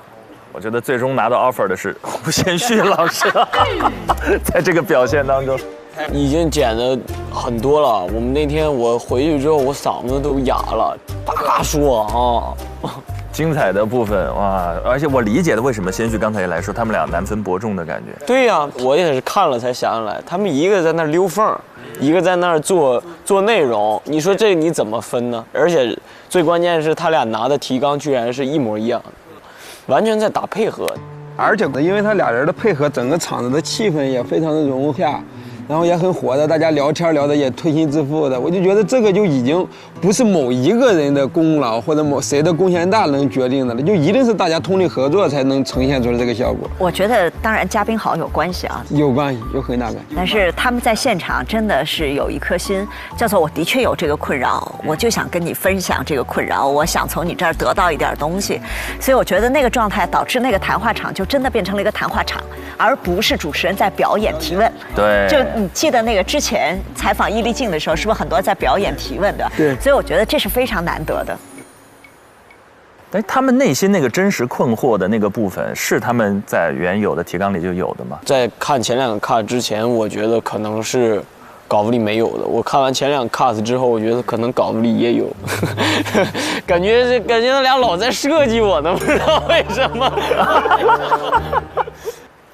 我觉得最终拿到 offer 的是胡先煦老师，在这个表现当中，
已经剪的很多了。我们那天我回去之后，我嗓子都哑了，大说啊。
精彩的部分哇！而且我理解的为什么先煦刚才也来说，他们俩难分伯仲的感觉。
对呀，我也是看了才想起来，他们一个在那溜缝，一个在那儿做内容。你说这你怎么分呢？而且最关键是他俩拿的提纲居然是一模一样的，完全在打配合。
而且因为他俩人的配合，整个场子的气氛也非常的融洽。 然后也很火的，大家聊天聊的也推心置腹的，我就觉得这个就已经不是某一个人的功劳或者某谁的贡献大能决定的了，就一定是大家通力合作才能呈现出来这个效果。
我觉得当然嘉宾好有关系啊，
有关系，有很大关系。
但是他们在现场真的是有一颗心，叫做我的确有这个困扰，我就想跟你分享这个困扰，我想从你这儿得到一点东西，所以我觉得那个状态导致那个谈话场就真的变成了一个谈话场，而不是主持人在表演提问。
对，
就。 你记得那个之前采访伊丽静的时候，是不是很多在表演提问的？
对，
所以我觉得这是非常难得的。
哎，他们内心那个真实困惑的那个部分，是他们在原有的提纲里就有的吗？
在看前2个 cut 之前，我觉得可能是稿子里没有的。我看完前2个 cut 之后，我觉得可能稿子里也有，感觉他俩老在设计我呢，不知道为什么。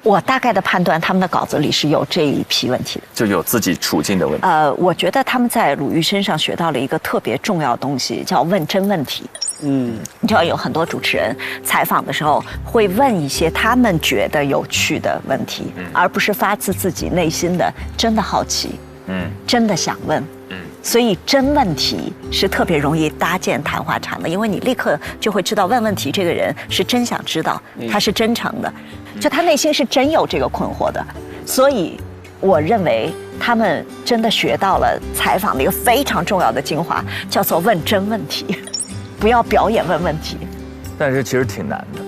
我大概的判断，他们的稿子里是有这一批问题的，
就有自己处境的问题。
我觉得他们在鲁豫身上学到了一个特别重要的东西，叫问真问题。你知道有很多主持人采访的时候会问一些他们觉得有趣的问题，而不是发自自己内心的真的好奇，真的想问。所以真问题是特别容易搭建谈话场的，因为你立刻就会知道问问题这个人是真想知道，他是真诚的，就他内心是真有这个困惑的。所以我认为他们真的学到了采访的一个非常重要的精华，叫做问真问题，不要表演问问题。
但是其实挺难的。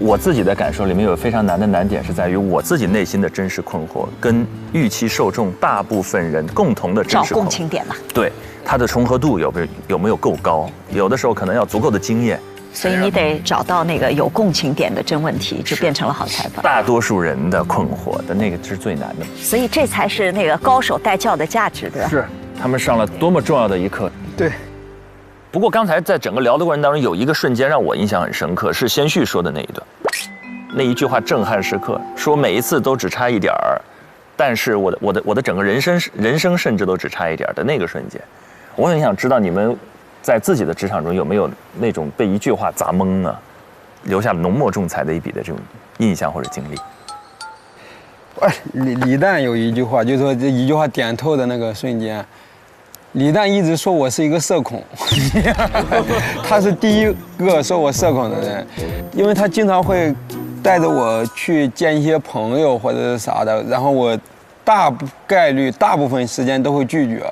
我自己的感受里面有非常难的难点，是在于我自己内心的真实困惑，跟预期受众大部分人共同的真实
找共情点嘛。
对，它的重合度有没有够高？有的时候可能要足够的经验。
所以你得找到那个有共情点的真问题，就变成了好采访。
大多数人的困惑的那个是最难的。
所以这才是那个高手带教的价值，对吧？
是，他们上了多么重要的一课。
对。
不过刚才在整个聊的过程当中，有一个瞬间让我印象很深刻，是先煦说的那一段，那一句话震撼时刻，说每一次都只差一点儿，但是我的整个人生甚至都只差一点的那个瞬间，我很想知道你们在自己的职场中有没有那种被一句话砸懵了，留下浓墨重彩的一笔的这种印象或者经历。
李诞有一句话，就是说这一句话点透的那个瞬间。李诞一直说我是一个社恐，他是第一个说我社恐的人，因为他经常会带着我去见一些朋友或者是啥的，然后我大部分时间都会拒绝。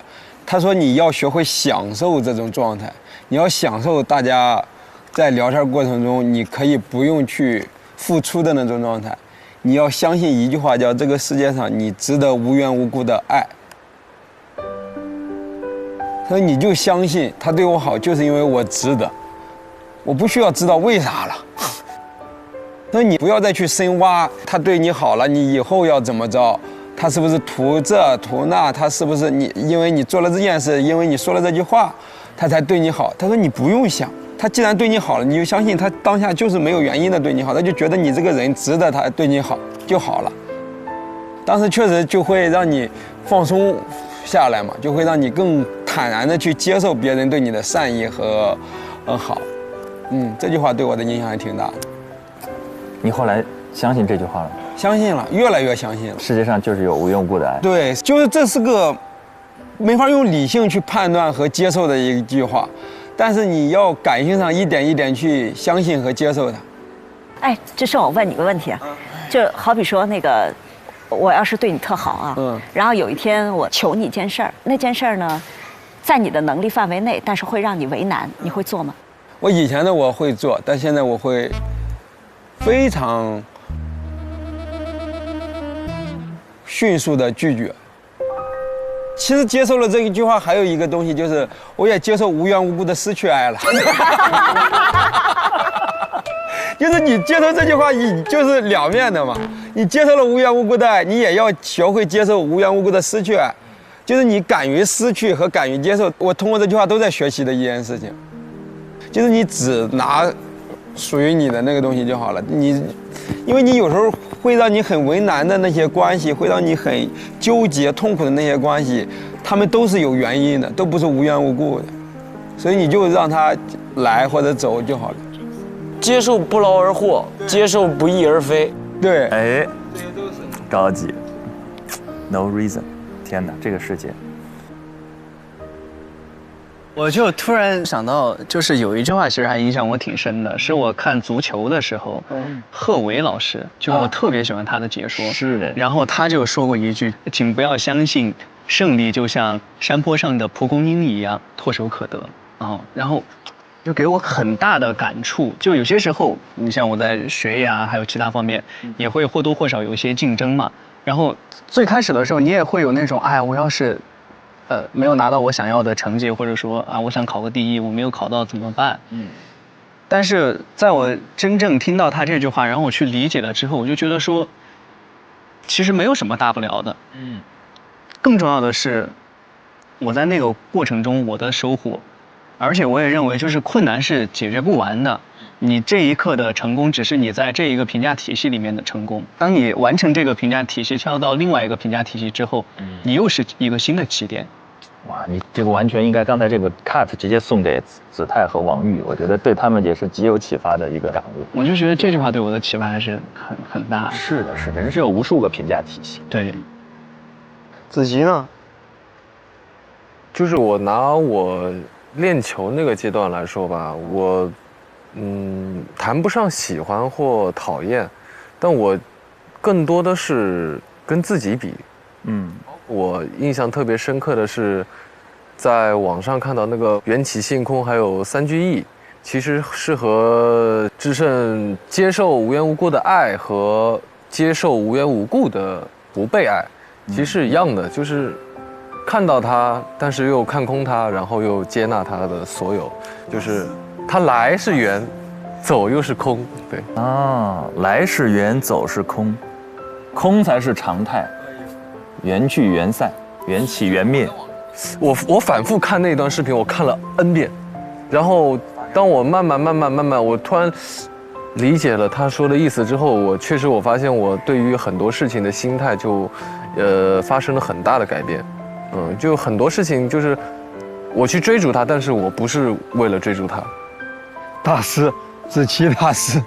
他说你要学会享受这种状态，你要享受大家在聊天过程中你可以不用去付出的那种状态。你要相信一句话，叫这个世界上你值得无缘无故的爱。他说你就相信他对我好，就是因为我值得，我不需要知道为啥了。那你不要再去深挖他对你好了，你以后要怎么着？他是不是图这图那？他是不是你因为你做了这件事，因为你说了这句话，他才对你好？他说你不用想，他既然对你好了，你就相信他当下就是没有原因的对你好，他就觉得你这个人值得他对你好就好了。当时确实就会让你放松下来嘛，就会让你更坦然的去接受别人对你的善意和好。这句话对我的影响还挺大的。
你后来相信这句话了吗？
相信了，越来越相信了。
世界上就是有无缘无故的爱。
对，就是这是个没法用理性去判断和接受的一句话，但是你要感性上一点一点去相信和接受它。
哎，这是我问你个问题啊，就好比说那个，我要是对你特好啊，然后有一天我求你一件事儿，那件事儿呢，在你的能力范围内，但是会让你为难，你会做吗？
我以前的我会做，但现在我会非常迅速的拒绝。其实接受了这一句话，还有一个东西就是，我也接受无缘无故的失去爱了。就是你接受这句话，你就是两面的嘛。你接受了无缘无故的爱，你也要学会接受无缘无故的失去爱。就是你敢于失去和敢于接受，我通过这句话都在学习的一件事情。就是你只拿属于你的那个东西就好了。因为你有时候会让你很为难的那些关系，会让你很纠结、痛苦的那些关系，他们都是有原因的，都不是无缘无故的。所以你就让他来或者走就好了。
接受不劳而获，接受不翼而飞。
对，
哎，着急 ，no reason， 天哪，这个世界。
我就突然想到，就是有一句话其实还影响我挺深的，是我看足球的时候，贺炜老师，就是我特别喜欢他的解说。
是的。
然后他就说过一句：“请不要相信胜利就像山坡上的蒲公英一样唾手可得。”然后就给我很大的感触。就有些时候，你像我在学业啊，还有其他方面，也会或多或少有一些竞争嘛。然后最开始的时候，你也会有那种，哎，我要是没有拿到我想要的成绩，或者说啊，我想考个第一，我没有考到怎么办？但是在我真正听到他这句话，然后我去理解了之后，我就觉得说，其实没有什么大不了的。更重要的是，我在那个过程中我的收获，而且我也认为就是困难是解决不完的。你这一刻的成功，只是你在这一个评价体系里面的成功。当你完成这个评价体系，跳到另外一个评价体系之后，你又是一个新的起点。
哇，你这个完全应该刚才这个 cut 直接送给子泰和王玉，我觉得对他们也是极有启发的一个感悟。
我就觉得这句话对我的启发还是很大。
是的，是的，人是有无数个评价体系。
对。
子琪呢？就是我拿我练球那个阶段来说吧，我谈不上喜欢或讨厌，但我更多的是跟自己比。我印象特别深刻的是，在网上看到那个缘起性空还有三句意，其实是和智胜接受无缘无故的爱和接受无缘无故的不被爱，其实是一样的，就是看到他，但是又看空他，然后又接纳他的所有，就是他来是缘，走又是空。对
啊，来是缘，走是空，空才是常态。缘聚缘散，缘起缘灭。
我反复看那段视频，我看了 N 遍，然后当我慢慢，我突然理解了他说的意思之后，我发现我对于很多事情的心态就发生了很大的改变。就很多事情就是我去追逐它，但是我不是为了追逐它。
大师，子琪大师。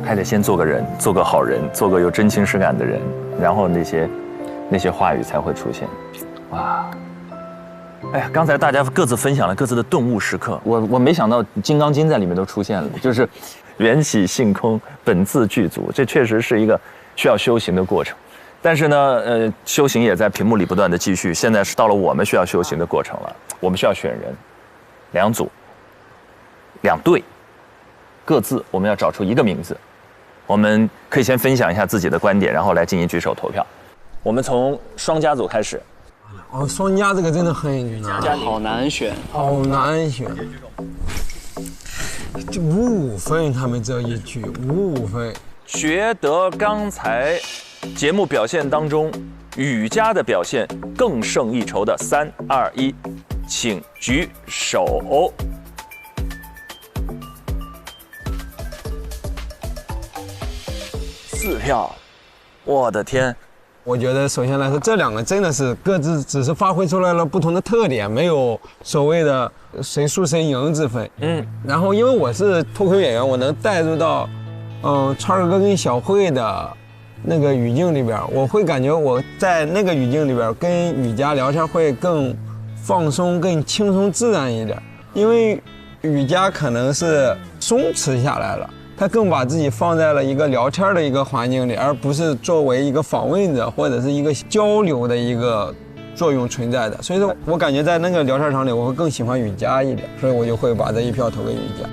还得先做个人，做个好人，做个有真情实感的人，然后那些话语才会出现。哇，哎呀，刚才大家各自分享了各自的顿悟时刻，我没想到《金刚经》在里面都出现了，就是缘起性空，本自具足，这确实是一个需要修行的过程。但是呢，修行也在屏幕里不断的继续。现在是到了我们需要修行的过程了，我们需要选人，2组，2队，各自我们要找出一个名字。我们可以先分享一下自己的观点，然后来进行举手投票。我们从双家组开始。
哦，双家这个真的很
好难选，
好难选。就55分，他们这一局55分。
觉得刚才节目表现当中，雨佳的表现更胜一筹的3、2、1，请举手。4票，我的天！
我觉得首先来说，这2个真的是各自只是发挥出来了不同的特点，没有所谓的谁输谁赢之分。然后因为我是脱口演员，我能带入到，川儿哥跟小慧的那个语境里边，我会感觉我在那个语境里边跟雨佳聊天会更放松、更轻松自然一点，因为雨佳可能是松弛下来了。他更把自己放在了一个聊天的一个环境里，而不是作为一个访问者或者是一个交流的一个作用存在的。所以说我感觉在那个聊天场里，我会更喜欢雨佳一点，所以我就会把这一票投给雨佳。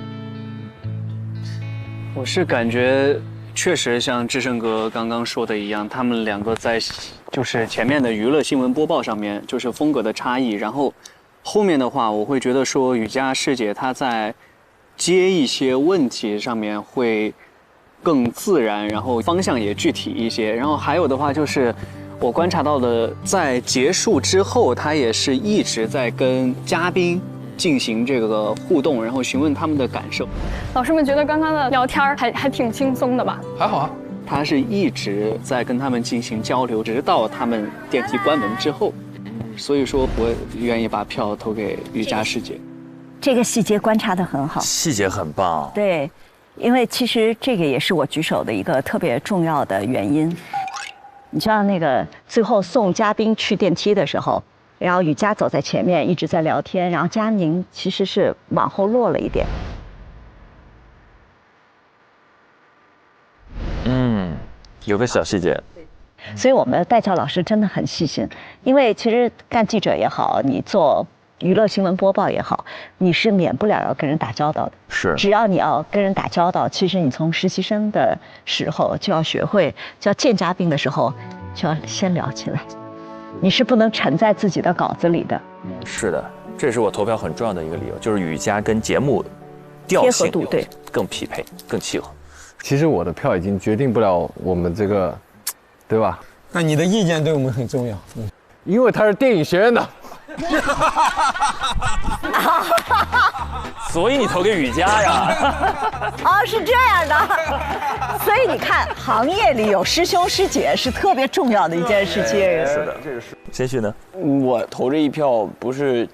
我是感觉确实像志胜哥刚刚说的一样，他们2个在就是前面的娱乐新闻播报上面就是风格的差异，然后后面的话我会觉得说雨佳师姐她在接一些问题上面会更自然，然后方向也具体一些。然后还有的话就是我观察到的，在结束之后，他也是一直在跟嘉宾进行这个互动，然后询问他们的感受。
老师们觉得刚刚的聊天还挺轻松的吧？
还好啊。
他是一直在跟他们进行交流，直到他们电梯关门之后。所以说，我愿意把票投给雨佳师姐。
这个细节观察得很好，
细节很棒。
对，因为其实这个也是我举手的一个特别重要的原因。你像那个最后送嘉宾去电梯的时候，然后雨佳走在前面一直在聊天，然后佳宁其实是往后落了一点。
有个小细节。
所以我们的代教老师真的很细心，因为其实干记者也好，你做娱乐新闻播报也好，你是免不了要跟人打交道的。
是，
只要你要跟人打交道，其实你从实习生的时候就要学会，就要见嘉宾的时候就要先聊起来，你是不能沉在自己的稿子里的。
是的，这是我投票很重要的一个理由，就是雨佳跟节目调性
度对
更匹配、更契合。
其实我的票已经决定不了我们这个，对吧？
那你的意见对我们很重要。
因为他是电影学院的。
所以你投给雨佳呀？
哦，是这样的。所以你看，行业里有师兄师姐是特别重要的一件事情。
是的，这个是。先旭呢？
我投这一票不是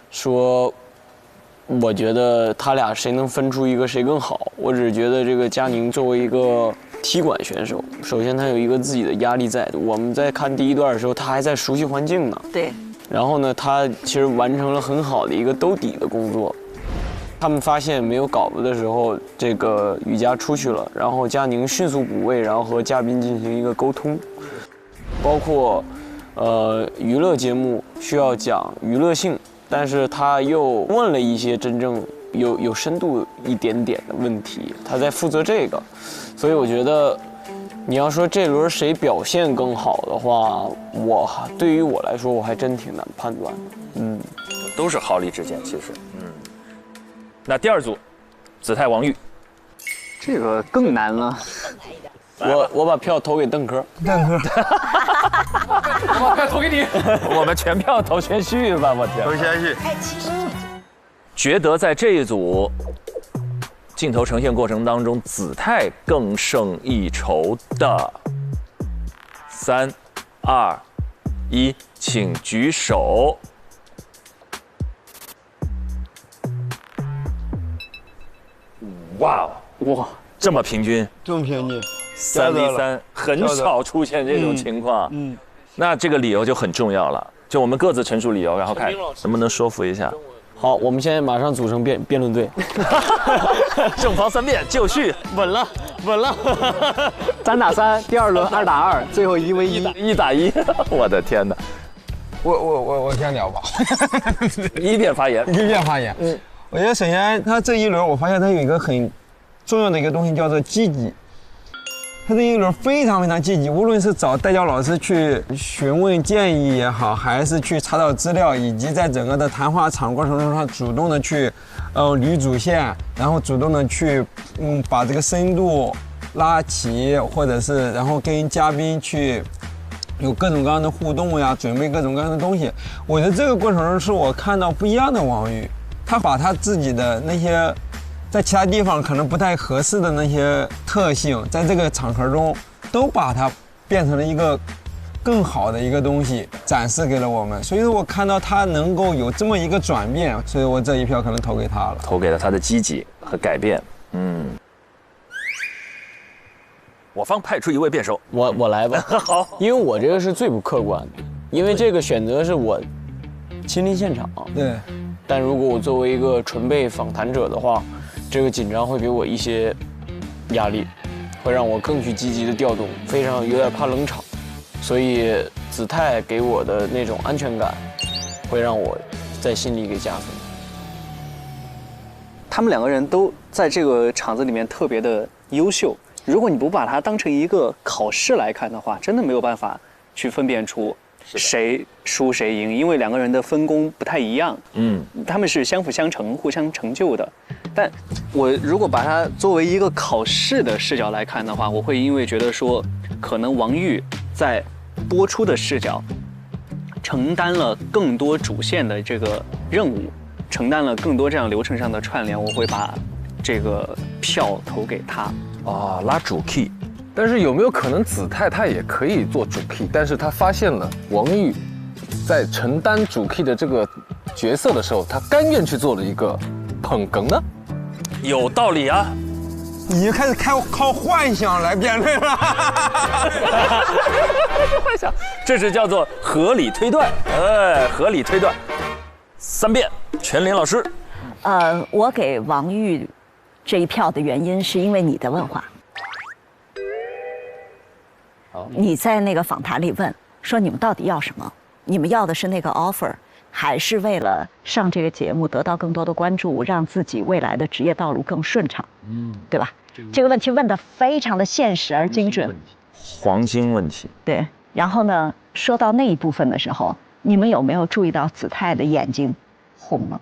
说，我觉得他俩谁能分出一个谁更好，我只是觉得这个佳宁作为一个踢馆选手，首先他有一个自己的压力在。我们在看第一段的时候，他还在熟悉环境呢。
对。
然后呢，他其实完成了很好的一个兜底的工作。他们发现没有稿子的时候，这个雨佳出去了，然后佳宁迅速补位，然后和嘉宾进行一个沟通。包括，娱乐节目需要讲娱乐性，但是他又问了一些真正有深度一点点的问题，他在负责这个。所以我觉得，你要说这轮谁表现更好的话，对于我来说，我还真挺难判断的。
都是毫厘之间，其实。那第二组，子泰、王玉，
这个更难了。我把票投给邓科。
邓科。
我把票投给你。
我们全票投先旭吧，我天。
投先旭。
觉得在这一组镜头呈现过程当中，子泰更胜一筹的，3、2、1，请举手。哇，这么平均，
这么平均
，3v3，很少出现这种情况。那这个理由就很重要了，就我们各自陈述理由，然后看能不能说服一下
好，我们现在马上组成辩论队，
正方3辩就绪，
稳了。3打3，第2轮2打2，最后1 v 1，1打1。
我的天哪！
我先聊吧。
一辩发言。
我觉得首先他这一轮，我发现他有一个很重要的一个东西叫做积极。他这一轮非常积极，无论是找代教老师去询问建议也好，还是去查找资料，以及在整个的谈话场过程中，他主动的去捋主线，然后主动的去把这个深度拉齐，或者是然后跟嘉宾去有各种各样的互动呀，准备各种各样的东西。我觉得这个过程中是我看到不一样的王宇，他把他自己的那些在其他地方可能不太合适的那些特性，在这个场合中都把它变成了一个更好的一个东西展示给了我们。所以说我看到他能够有这么一个转变，所以我这一票可能投给他了，
投给了他的积极和改变。我方派出一位辩手，
我来吧。
好，
因为我这个是最不客观的，因为这个选择是我亲临现场。
对，
但如果我作为一个纯被访谈者的话，这个紧张会给我一些压力，会让我更去积极的调动，非常有点怕冷场，所以子泰给我的那种安全感，会让我在心里给加分。
他们2个人都在这个场子里面特别的优秀，如果你不把它当成一个考试来看的话，真的没有办法去分辨出谁输谁赢，因为2个人的分工不太一样。他们是相辅相成、互相成就的。但我如果把它作为一个考试的视角来看的话，我会因为觉得说，可能王玉在播出的视角承担了更多主线的这个任务，承担了更多这样流程上的串联，我会把这个票投给他。
拉主 key。
但是有没有可能子泰他也可以做主 key， 但是他发现了王玉在承担主 key 的这个角色的时候，他甘愿去做了一个捧哏呢？
有道理啊！
你就开始靠幻想来辩论了。
幻想，这是叫做合理推断。合理推断。3辩，全林老师。
我给王玉这一票的原因是因为你的问话。你在那个访谈里问说你们到底要什么？你们要的是那个 offer， 还是为了上这个节目得到更多的关注，让自己未来的职业道路更顺畅？对吧？这个问题问得非常的现实而精准，
黄金问题。
对。然后呢，说到那一部分的时候，你们有没有注意到子泰的眼睛红了？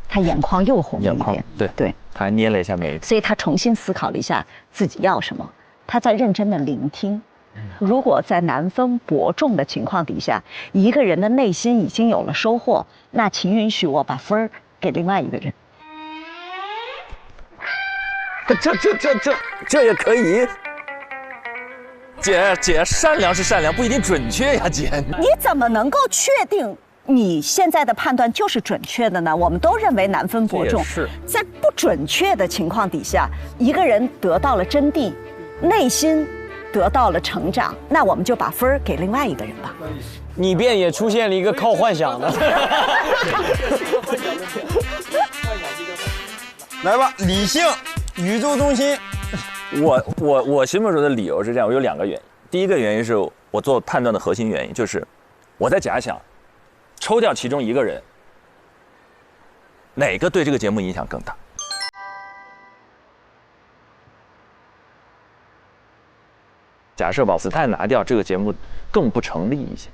他眼眶又红了一点。
对，他还捏了一下眉。
所以他重新思考了一下自己要什么，他在认真的聆听。如果在难分伯仲的情况底下，一个人的内心已经有了收获，那请允许我把分儿给另外一个人。
这也可以。姐，善良是善良，不一定准确呀，姐。
你怎么能够确定你现在的判断就是准确的呢？我们都认为难分伯仲。
是
在不准确的情况底下，一个人得到了真谛，内心得到了成长，那我们就把分儿给另外一个人吧。
你辩也出现了一个靠幻想的。
来吧，理性，宇宙中心。
我心目中的理由是这样，我有2个原因。第一个原因是我做判断的核心原因，就是我在假想，抽掉其中一个人，哪个对这个节目影响更大？假设把子泰拿掉，这个节目更不成立一些。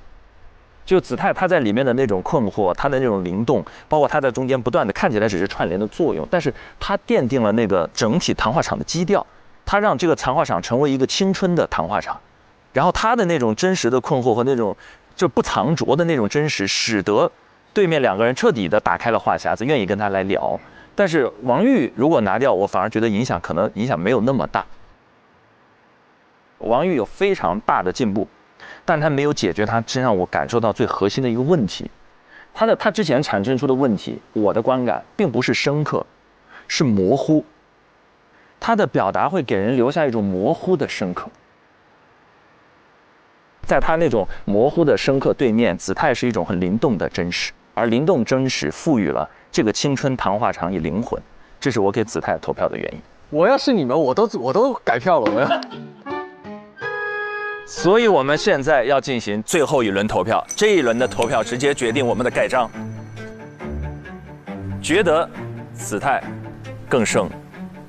就子泰他在里面的那种困惑，他的那种灵动，包括他在中间不断的看起来只是串联的作用，但是他奠定了那个整体谈话场的基调，他让这个谈话场成为一个青春的谈话场，然后他的那种真实的困惑和那种就不藏拙的那种真实，使得对面2个人彻底的打开了话匣子，愿意跟他来聊。但是王玉如果拿掉，我反而觉得可能影响没有那么大。王玉有非常大的进步，但他没有解决他身上我感受到最核心的一个问题。他之前产生出的问题，我的观感并不是深刻，是模糊。他的表达会给人留下一种模糊的深刻。在他那种模糊的深刻对面，子泰是一种很灵动的真实，而灵动真实赋予了这个青春谈话场以灵魂，这是我给子泰投票的原因。
我要是你们，我都改票了，我要。
所以我们现在要进行最后一轮投票，这一轮的投票直接决定我们的盖章。觉得子泰更胜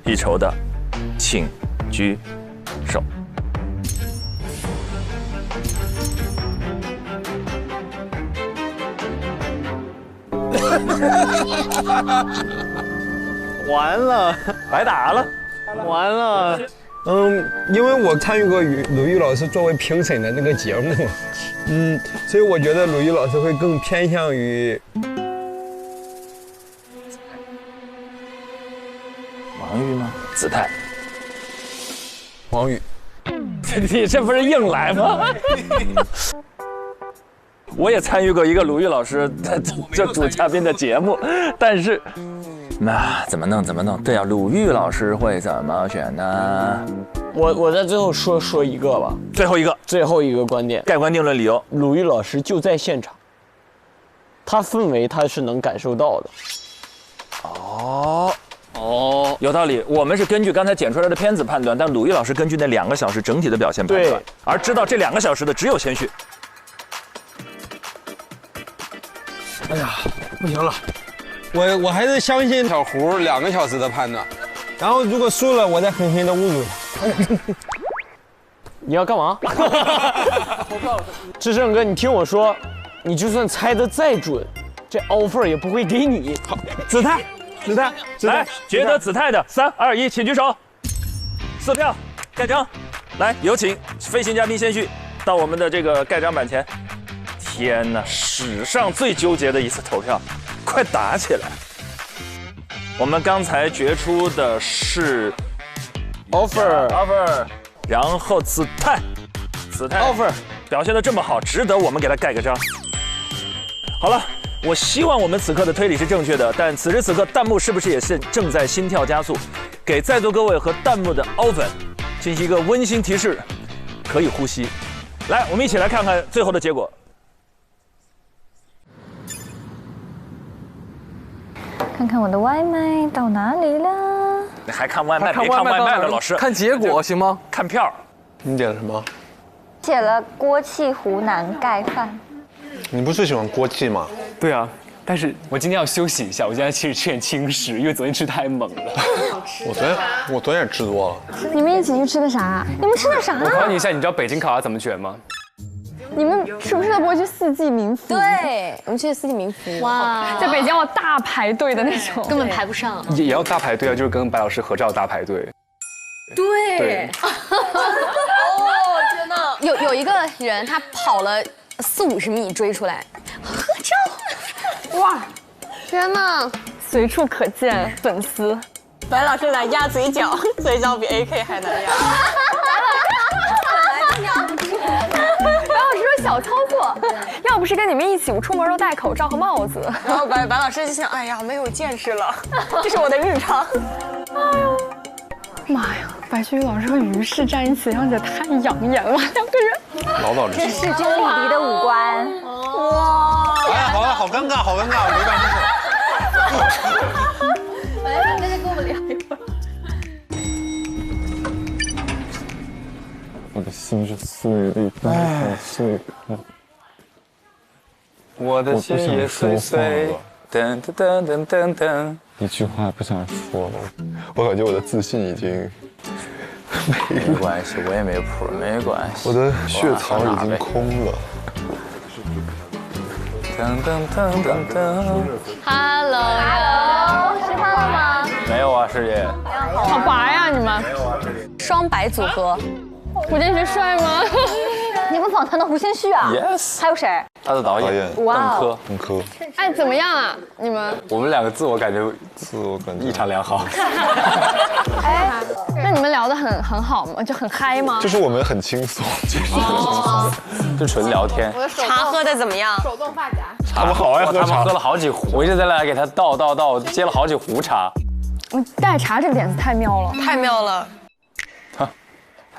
一筹的，请举手。
完了，
白打了，
完了。因为我参与过鲁豫老师作为评审的那个节目，所以我觉得鲁豫老师会更偏向于
王玉吗？子泰，
王宇。
你这不是硬来吗？我也参与过一个鲁豫老师这主嘉宾的节目，但是。那怎么弄？对呀，鲁豫老师会怎么选呢？
我在最后说一个吧，最后一个观点，
盖棺定论理由，
鲁豫老师就在现场，他氛围他是能感受到的。
哦，有道理。我们是根据刚才剪出来的片子判断，但鲁豫老师根据那2个小时整体的表现判断，而知道这2个小时的只有先旭。
哎呀，不行了。我还是相信小胡2个小时的判断，然后如果输了，我再狠狠的侮辱他。
你要干嘛？志胜哥，你听我说，你就算猜得再准，这 offer 也不会给你。好，
子泰，
来，觉得子泰的3、2、1，请举手。4票，盖章。来，有请飞行嘉宾先旭到我们的这个盖章板前。天哪，史上最纠结的一次投票。快打起来！我们刚才决出的是
offer，
然后子泰
offer
表现得这么好，值得我们给他盖个章。好了，我希望我们此刻的推理是正确的，但此时此刻弹幕是不是也是正在心跳加速？给在座各位和弹幕的凹粉进行一个温馨提示，可以呼吸。来，我们一起来看看最后的结果。
看看我的外卖到哪里了？
你还看外卖？别看外卖了，老师。
看结果行吗？
看票。
你点了什么？
写了锅气湖南盖饭。
你不是喜欢锅气吗？
对啊，但是我今天要休息一下，我今天其实吃点轻食，因为昨天吃太猛了。
我昨天也吃多了。
你们一起去吃的啥？你们吃的啥？
我考你一下，你知道北京烤鸭怎么卷吗？
你们是不是都不会去四季民福？
对，我们去四季民福。
哇，在北京要大排队的那种，
根本排不上。
也要大排队啊，就是跟白老师合照大排队。
对。哦天哪！有一个人他跑了40、50米追出来，合照。哇，天哪！
随处可见粉丝。
白老师来压嘴角，嘴角比 AK 还难压。
白老师说小操作，要不是跟你们一起，我出门都戴口罩和帽子。
然后白老师就想，哎呀，没有见识了，这是我的日常。
哎呦，妈呀！白居易老师和于适站一起，样子也太养眼了，2个人。
老早之前。
这势均力敌的五官。
哇！
哎呀，好尴尬，我没办法。
来，大家跟我们聊一会儿。
我的心是碎了，太碎了。
我的心也碎碎。噔噔噔噔噔噔。
一句话也不想说了，我感觉我的自信已经
没关系，我也没谱，没关系。
我的血槽已经空了。
噔噔噔噔噔。
Hello， 吃饭了吗？
没有啊，师姐。
好白呀，你们。
双白组合。
胡建学帅吗？
你们访谈的胡先煦啊
？Yes。
还有谁？
他的导演邓科。
哎，怎么样啊？你们？
我们2个自我感觉异常良好。
哎，那你们聊得很好吗？就很嗨吗？
就是我们很轻松，
就纯聊天。
茶喝的怎么样？
手动发夹。
他们好爱喝茶，
他们喝了好几壶，我一直在那给他倒，接了好几壶茶。
带茶这个点子太妙了，
太妙了。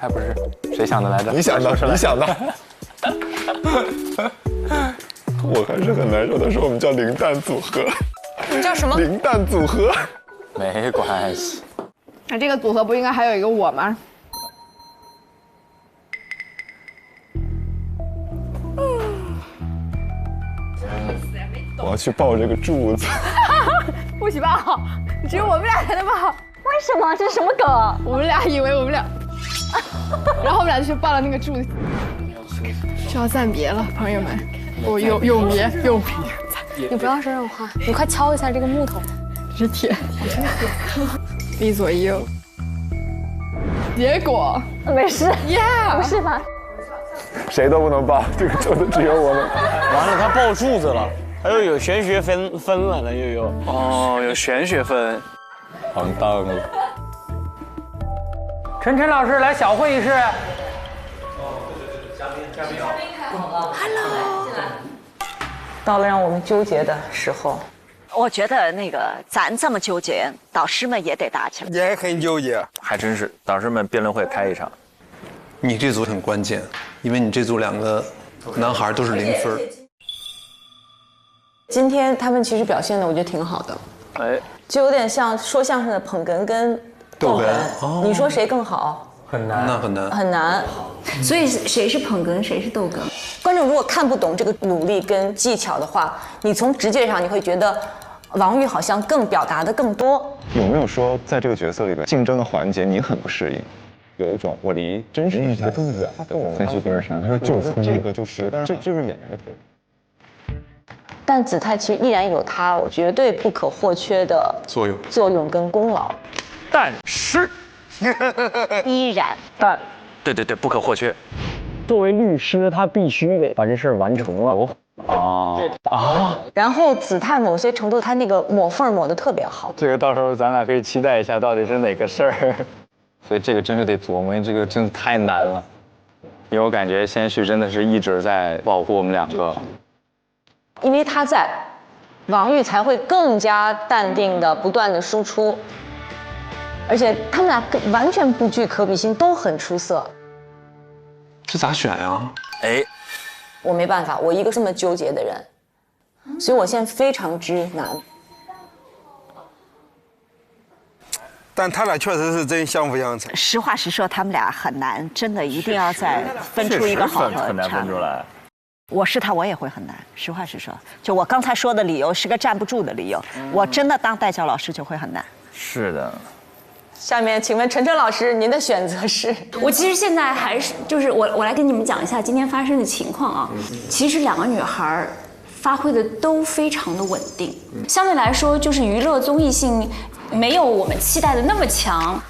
还不是谁想的来着？
你想的。我还是很难受的是，我们叫零蛋组合。
你叫什么？
零蛋组合。
没关系。
那这个组合不应该还有一个我吗？
我要去抱这个柱子。
不许抱，只有我们俩才能抱。
为什么？这是什么梗？
我们俩以为我们俩，然后我们俩就去抱了那个柱子。就要暂别了，朋友们，我永别。
你不要说这种话，你快敲一下这个木头。
这是铁，一左一右。结果
没事，不是吧？
谁都不能抱，这个桌子只有我们。
完了，他抱柱子了，他又有玄学分了，那又有。
哦，有玄学分。
完蛋了。
晨晨老师来小会议室。
Hello。到了让我们纠结的时候。
我觉得那个咱这么纠结，导师们也得打起来。
也很纠结，
还真是。导师们辩论会开一场。
你这组很关键，因为你这组2个男孩都是0分。
今天他们其实表现的我觉得挺好的，就有点像说相声的捧哏跟逗哏。你说谁更好？
很难，那很难，
很难。
所以谁是捧哏，谁是逗哏？
观众如果看不懂这个努力跟技巧的话，你从直觉上你会觉得王玉好像更表达的更多。
有没有说在这个角色里边竞争的环节你很不适应？有一种我离真实的这个更远的我在剧本上，他说就是这个就是这就是演员的。
但子泰其实依然有他绝对不可或缺的作用跟功劳，
但是
依然
对，不可或缺。
作为律师，他必须得把这事儿完成了。
然后子泰某些程度他那个抹缝抹得特别好。
这个到时候咱俩可以期待一下，到底是哪个事儿。所以这个真是得琢磨，这个真的太难了。因为我感觉先旭真的是一直在保护我们2个。
因为他在，王玉才会更加淡定的不断的输出，而且他们俩完全不具可比性，都很出色。
这咋选呀？
我没办法，我一个这么纠结的人，所以我现在非常之难。
但他俩确实是真相辅相成。
实话实说，他们俩很难，真的一定要再分出一个好和
很难分出来。
我是他，我也会很难。实话实说，就我刚才说的理由是个站不住的理由。我真的当代教老师就会很难。
是的。
下面请问陈晨老师，您的选择是？
我其实现在还是就是我来跟你们讲一下今天发生的情况啊。其实2个女孩发挥的都非常的稳定，相对来说就是娱乐综艺性没有我们期待的那么强，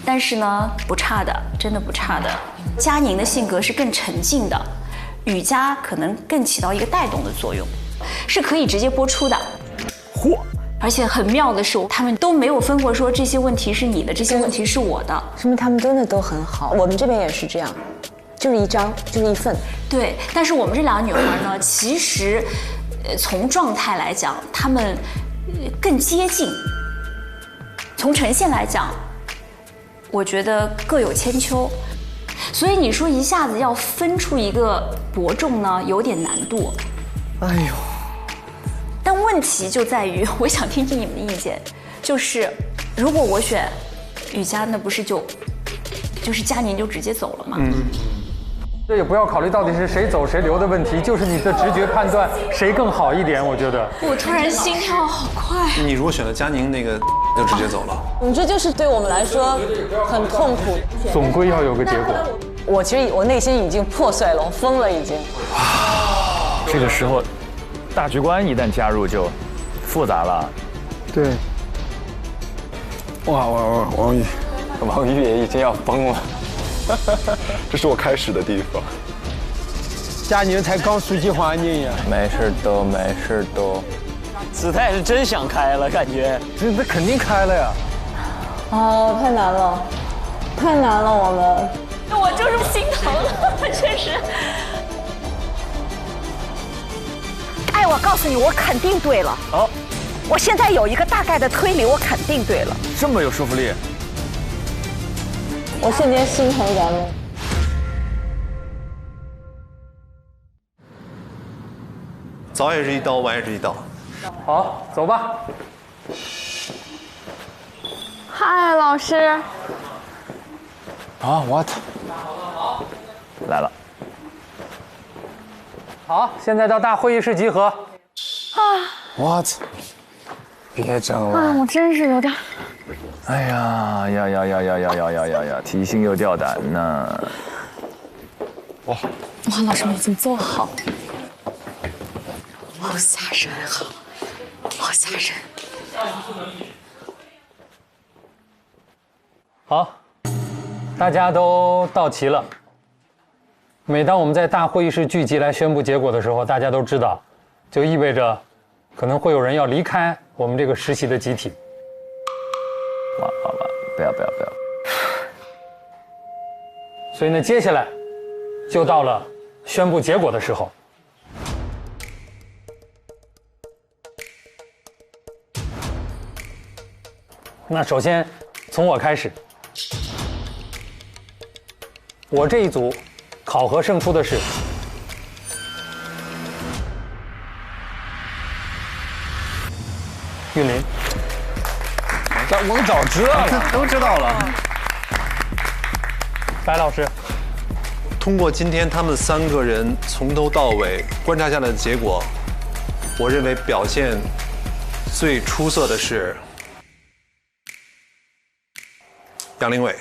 但是呢不差的，真的不差的。佳宁的性格是更沉静的，雨佳可能更起到一个带动的作用，是可以直接播出的。而且很妙的是，他们都没有分过说这些问题是你的，这些问题是我的，
说明他们真的都很好。我们这边也是这样，就是一张，就是一份。
对，但是我们这2个女孩呢，其实，从状态来讲，她们更接近。从呈现来讲，我觉得各有千秋。所以你说一下子要分出一个伯仲呢，有点难度。
哎呦。
但问题就在于，我想听听你们的意见，就是如果我选雨佳，那不是就是佳宁就直接走了吗？
这也不要考虑到底是谁走谁留的问题，就是你的直觉判断谁更好一点，我觉得。
我突然心跳好快。
你如果选了佳宁，那个就直接走了。
这就是对我们来说很痛苦。
总归要有个结果。
我其实我内心已经破碎了，我疯了已经。
这个时候。大局观一旦加入就复杂了。
对。哇，
王玉也已经要疯了。
这是我开始的地方。
佳宁才刚熟悉环境呀。
没事都。
子泰是真想开了，感觉。
这肯定开了呀。
哦，太难了，我们。
我就是心疼了，确实。
哎，我告诉你，我肯定对了。我现在有一个大概的推理，我肯定对了。
这么有说服力。
我瞬间心疼咱们。
早也是一刀，晚也是一刀。
好，走吧。
嗨，老师。
啊 ，what？
来了。
好，现在到大会议室集合。
啊
What？ 别整了。
我真是有点。
哎呀呀！提心又吊胆呢。
哇，老师们已经做好。好吓人啊！好吓人。
好，大家都到齐了。每当我们在大会议室聚集来宣布结果的时候，大家都知道，就意味着可能会有人要离开我们这个实习的集体。
哇，不要！
所以呢，接下来就到了宣布结果的时候。那首先从我开始，我这一组考核胜出的是玉林。
我们早知道了，
都知道了。白老师，
通过今天他们3个人从头到尾观察下来的结果，我认为表现最出色的是杨凌伟。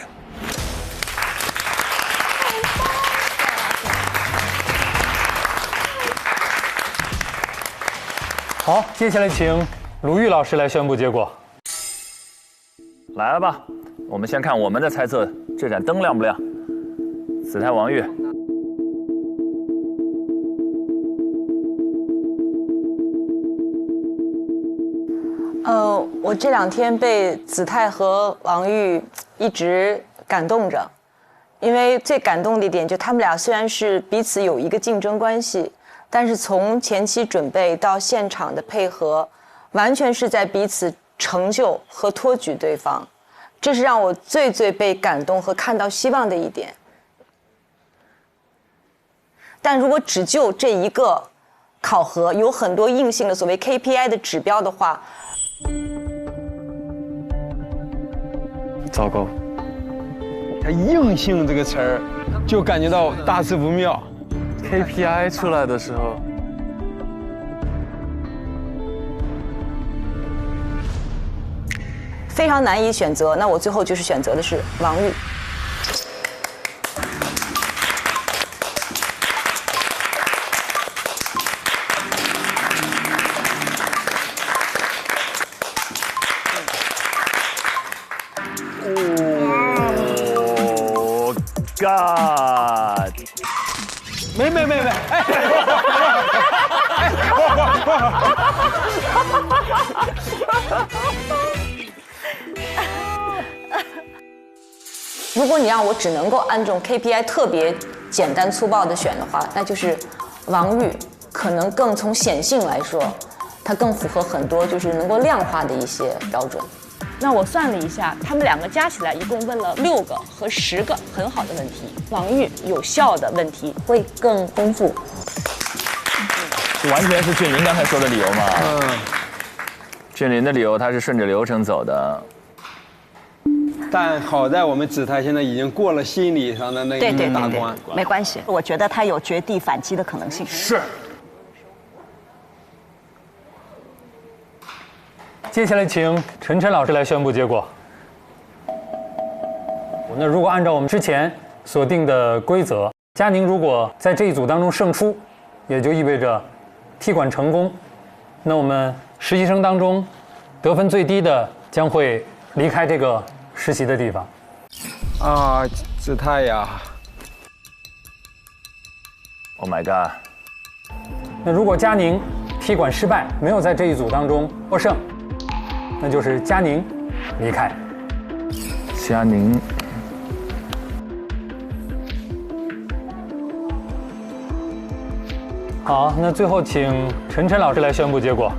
好，接下来请鲁豫老师来宣布结果。
来了吧，我们先看我们的猜测，这盏灯亮不亮？子泰、王玉。
我这2天被子泰和王玉一直感动着，因为最感动的一点就他们俩虽然是彼此有一个竞争关系，但是从前期准备到现场的配合，完全是在彼此成就和托举对方，这是让我最被感动和看到希望的一点。但如果只就这一个考核，有很多硬性的所谓 KPI 的指标的话，
糟糕。他硬性这个词儿，就感觉到大事不妙。
KPI 出来的时候。
非常难以选择，那我最后就是选择的是王玉。
哦 God！
没，
如果你让我只能够按这种 KPI 特别简单粗暴的选的话，那就是王玉可能更从显性来说，它更符合很多就是能够量化的一些标准。
那我算了一下，他们2个加起来一共问了6个和10个很好的问题，王玉有效的问题会更丰富。
这完全是俊林刚才说的理由嘛？俊林的理由他是顺着流程走的。
但好在我们子泰现在已经过了心理上的那一大关，
没关系，我觉得他有绝地反击的可能性。
是。接下来请陈晨老师来宣布结果。那如果按照我们之前所定的规则，佳宁如果在这一组当中胜出，也就意味着踢馆成功。那我们实习生当中得分最低的将会离开这个实习的地方。
啊，子泰呀
！Oh my god！
那如果佳宁踢馆失败，没有在这一组当中获胜，那就是佳宁离开。
佳宁。
好，那最后请陈晨老师来宣布结果。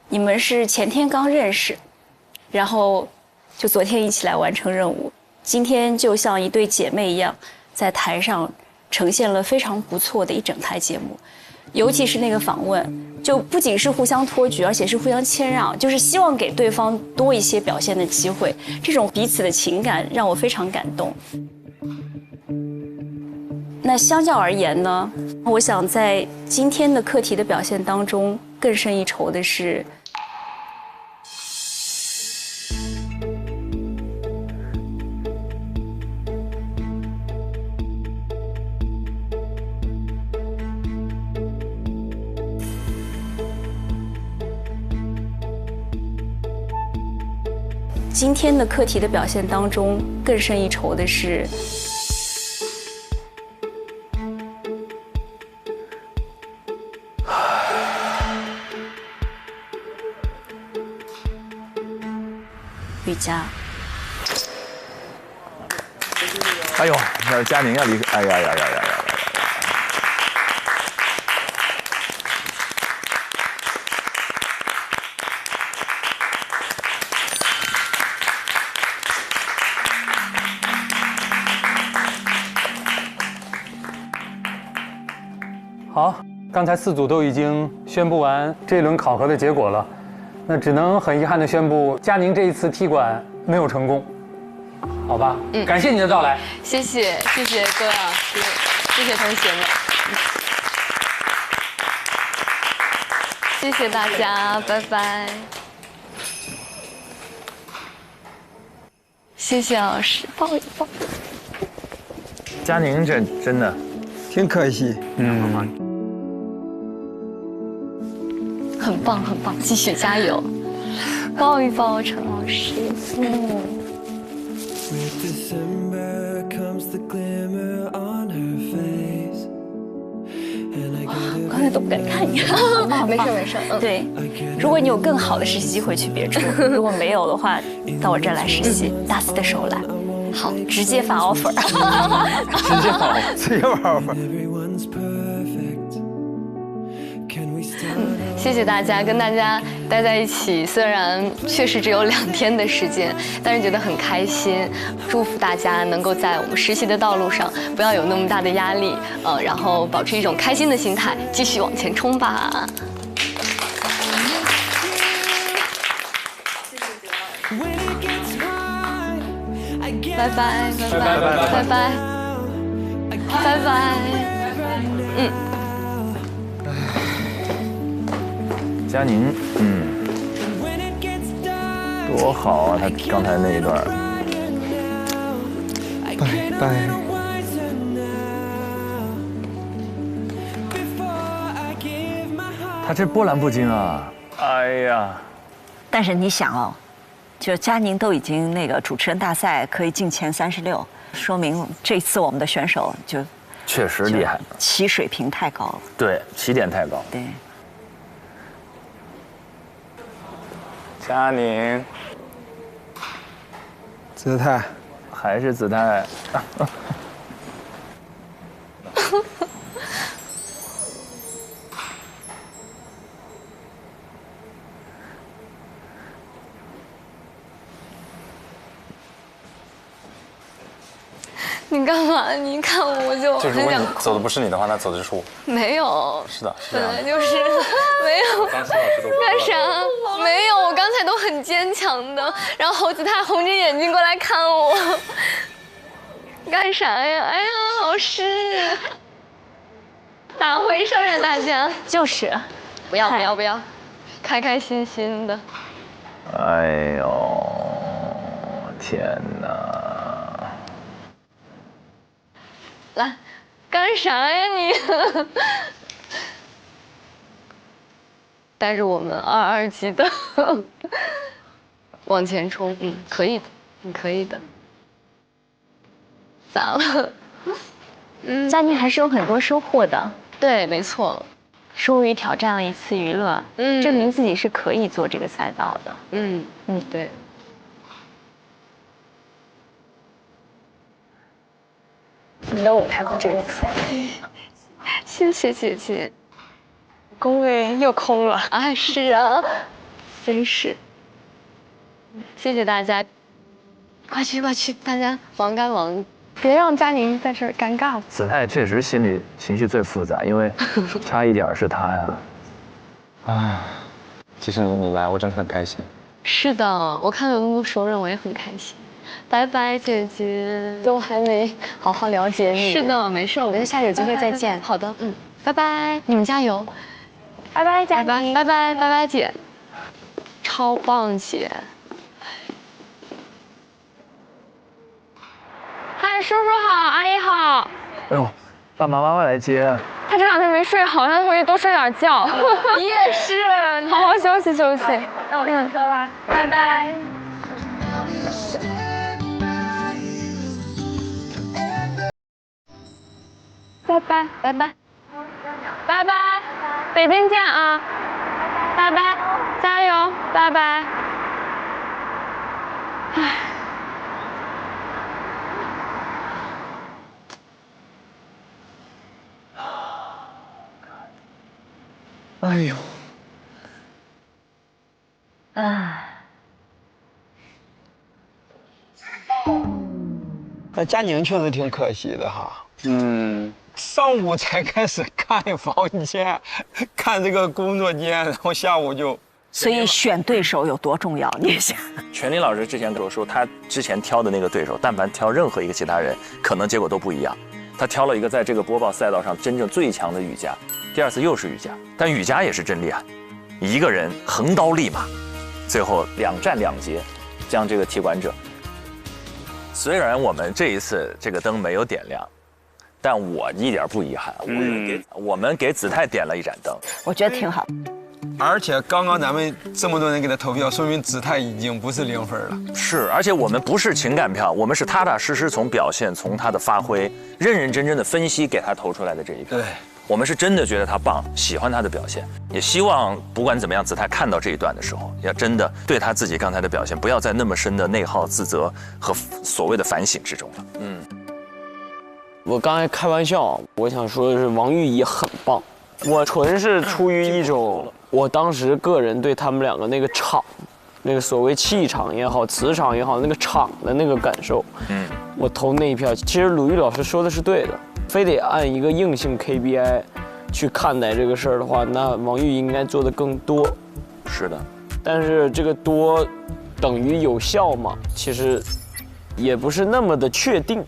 你们是前天刚认识，然后就昨天一起来完成任务，今天就像一对姐妹一样，在台上呈现了非常不错的一整台节目。尤其是那个访问，就不仅是互相托举，而且是互相谦让，就是希望给对方多一些表现的机会。这种彼此的情感让我非常感动。那相较而言呢，我想在今天的课题的表现当中，更胜一筹的是今天的课题的表现当中，更胜一筹的是瑜伽。
哎呦，那佳宁要离开，哎呀呀呀呀呀！
好，刚才4组都已经宣布完这一轮考核的结果了，那只能很遗憾的宣布，佳宁这一次踢馆没有成功，好吧？感谢你的到来，
谢谢各位老师，谢谢同学们，谢谢大家，拜拜。谢谢老师，抱一抱。
佳宁这真的
挺可惜，
很棒很棒，继续加油！抱一抱陈老师，
刚才都不敢看你，
没事。
对，如果你有更好的实习机会去别处，如果没有的话，到我这儿来实习，大四的时候来。好，直接发 offer，
直接发 offer。
谢谢大家，跟大家待在一起，虽然确实只有2天的时间，但是觉得很开心。祝福大家能够在我们实习的道路上不要有那么大的压力，然后保持一种开心的心态，继续往前冲吧。拜拜，拜拜，拜拜，拜拜。
佳宁，多好啊！他刚才那一段，
拜拜。
他这波澜不惊啊！哎呀，
但是你想哦，就佳宁都已经那个主持人大赛可以进前36，说明这次我们的选手就
确实厉害，
起水平太高了。
对，起点太高。
对。
佳宁，
姿态，
还是姿态。
你干嘛？你一看我就
就是如果
很想
你走的不是你的话，那走的就是我。
没有。
是的，是
本
这样的。
来就是没有。
刚才老师都
干啥？没有，我刚才都很坚强的，然后猴子他红着眼睛过来看我，干啥呀？哎呀，老师，咋回事啊？大家
就是，
不要，开开心心的。
哎呦，天哪！
来，干啥呀你？带着我们22级的往前冲，可以的，你可以的。咋了？
佳宁还是有很多收获的。
对，没错。
终于挑战了一次娱乐，证明自己是可以做这个赛道的。
对。
你的舞台不这个赛，
谢谢姐姐。
工位又空了。
哎，是啊，真是。谢谢大家，快去，大家忙该忙，
别让佳宁在这儿尴尬了。
子泰确实心里情绪最复杂，因为差一点是他呀。
唉，其实你来我真的很开心。
是的，我看到有那么多熟人，我也很开心。拜拜，姐姐，
都还没好好了解你。
是的，没事，我们下次有机会再见。好的，拜拜，你们加油。
拜拜，佳
宁，拜拜，拜拜，姐，超棒，姐。嗨，叔叔好，阿姨好。
哎呦，爸爸妈妈来接。
他这2天没睡好，让他回去多睡点觉。你也是，好好休息休息。那我上车了，拜拜。拜拜拜拜拜拜，北京见啊！拜拜，加油，拜拜。唉。
哎呦，
那佳宁确实挺可惜的哈。上午才开始看房间，看这个工作间，然后下午就。
所以选对手有多重要，你想？
全林老师之前跟我说，他之前挑的那个对手，但凡挑任何一个其他人，可能结果都不一样。他挑了一个在这个播报赛道上真正最强的雨佳，第2次又是雨佳，但雨佳也是真厉害，一个人横刀立马，最后2战2捷，将这个踢馆者。虽然我们这一次这个灯没有点亮，但我一点不遗憾，我们给子泰点了一盏灯，
我觉得挺好。
而且刚刚咱们这么多人给他投票，说明子泰已经不是0分了。
是，而且我们不是情感票，我们是踏踏实实从表现、从他的发挥，认认真真的分析给他投出来的这一票。对，我们是真的觉得他棒，喜欢他的表现，也希望不管怎么样，子泰看到这一段的时候，要真的对他自己刚才的表现，不要再那么深的内耗、自责和所谓的反省之中了。
我刚才开玩笑，我想说的是王钰也很棒，我纯是出于一种我当时个人对他们2个那个场，那个所谓气场也好，磁场也好，那个场的那个感受，我投那一票。其实鲁豫老师说的是对的，非得按一个硬性 KPI 去看待这个事儿的话，那王钰应该做的更多。
是的，
但是这个多等于有效吗？其实也不是那么的确定。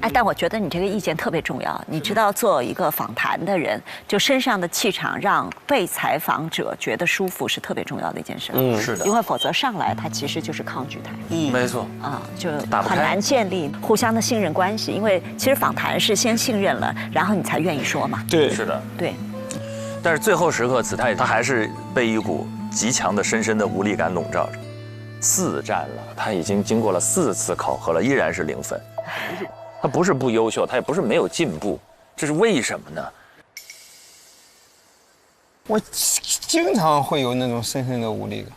哎，但我觉得你这个意见特别重要。你知道，做一个访谈的人，就身上的气场让被采访者觉得舒服是特别重要的一件事。
是的，
因为否则上来他其实就是抗拒他。
没错
啊，就很难建立互相的信任关系。因为其实访谈是先信任了，然后你才愿意说嘛。
对，
是的，
对。
但是最后时刻，子泰他还是被一股极强的、深深的无力感笼罩着。4战了，他已经经过了4次考核了，依然是0分。他不是不优秀，他也不是没有进步，这是为什么呢？
我经常会有那种深深的无力感，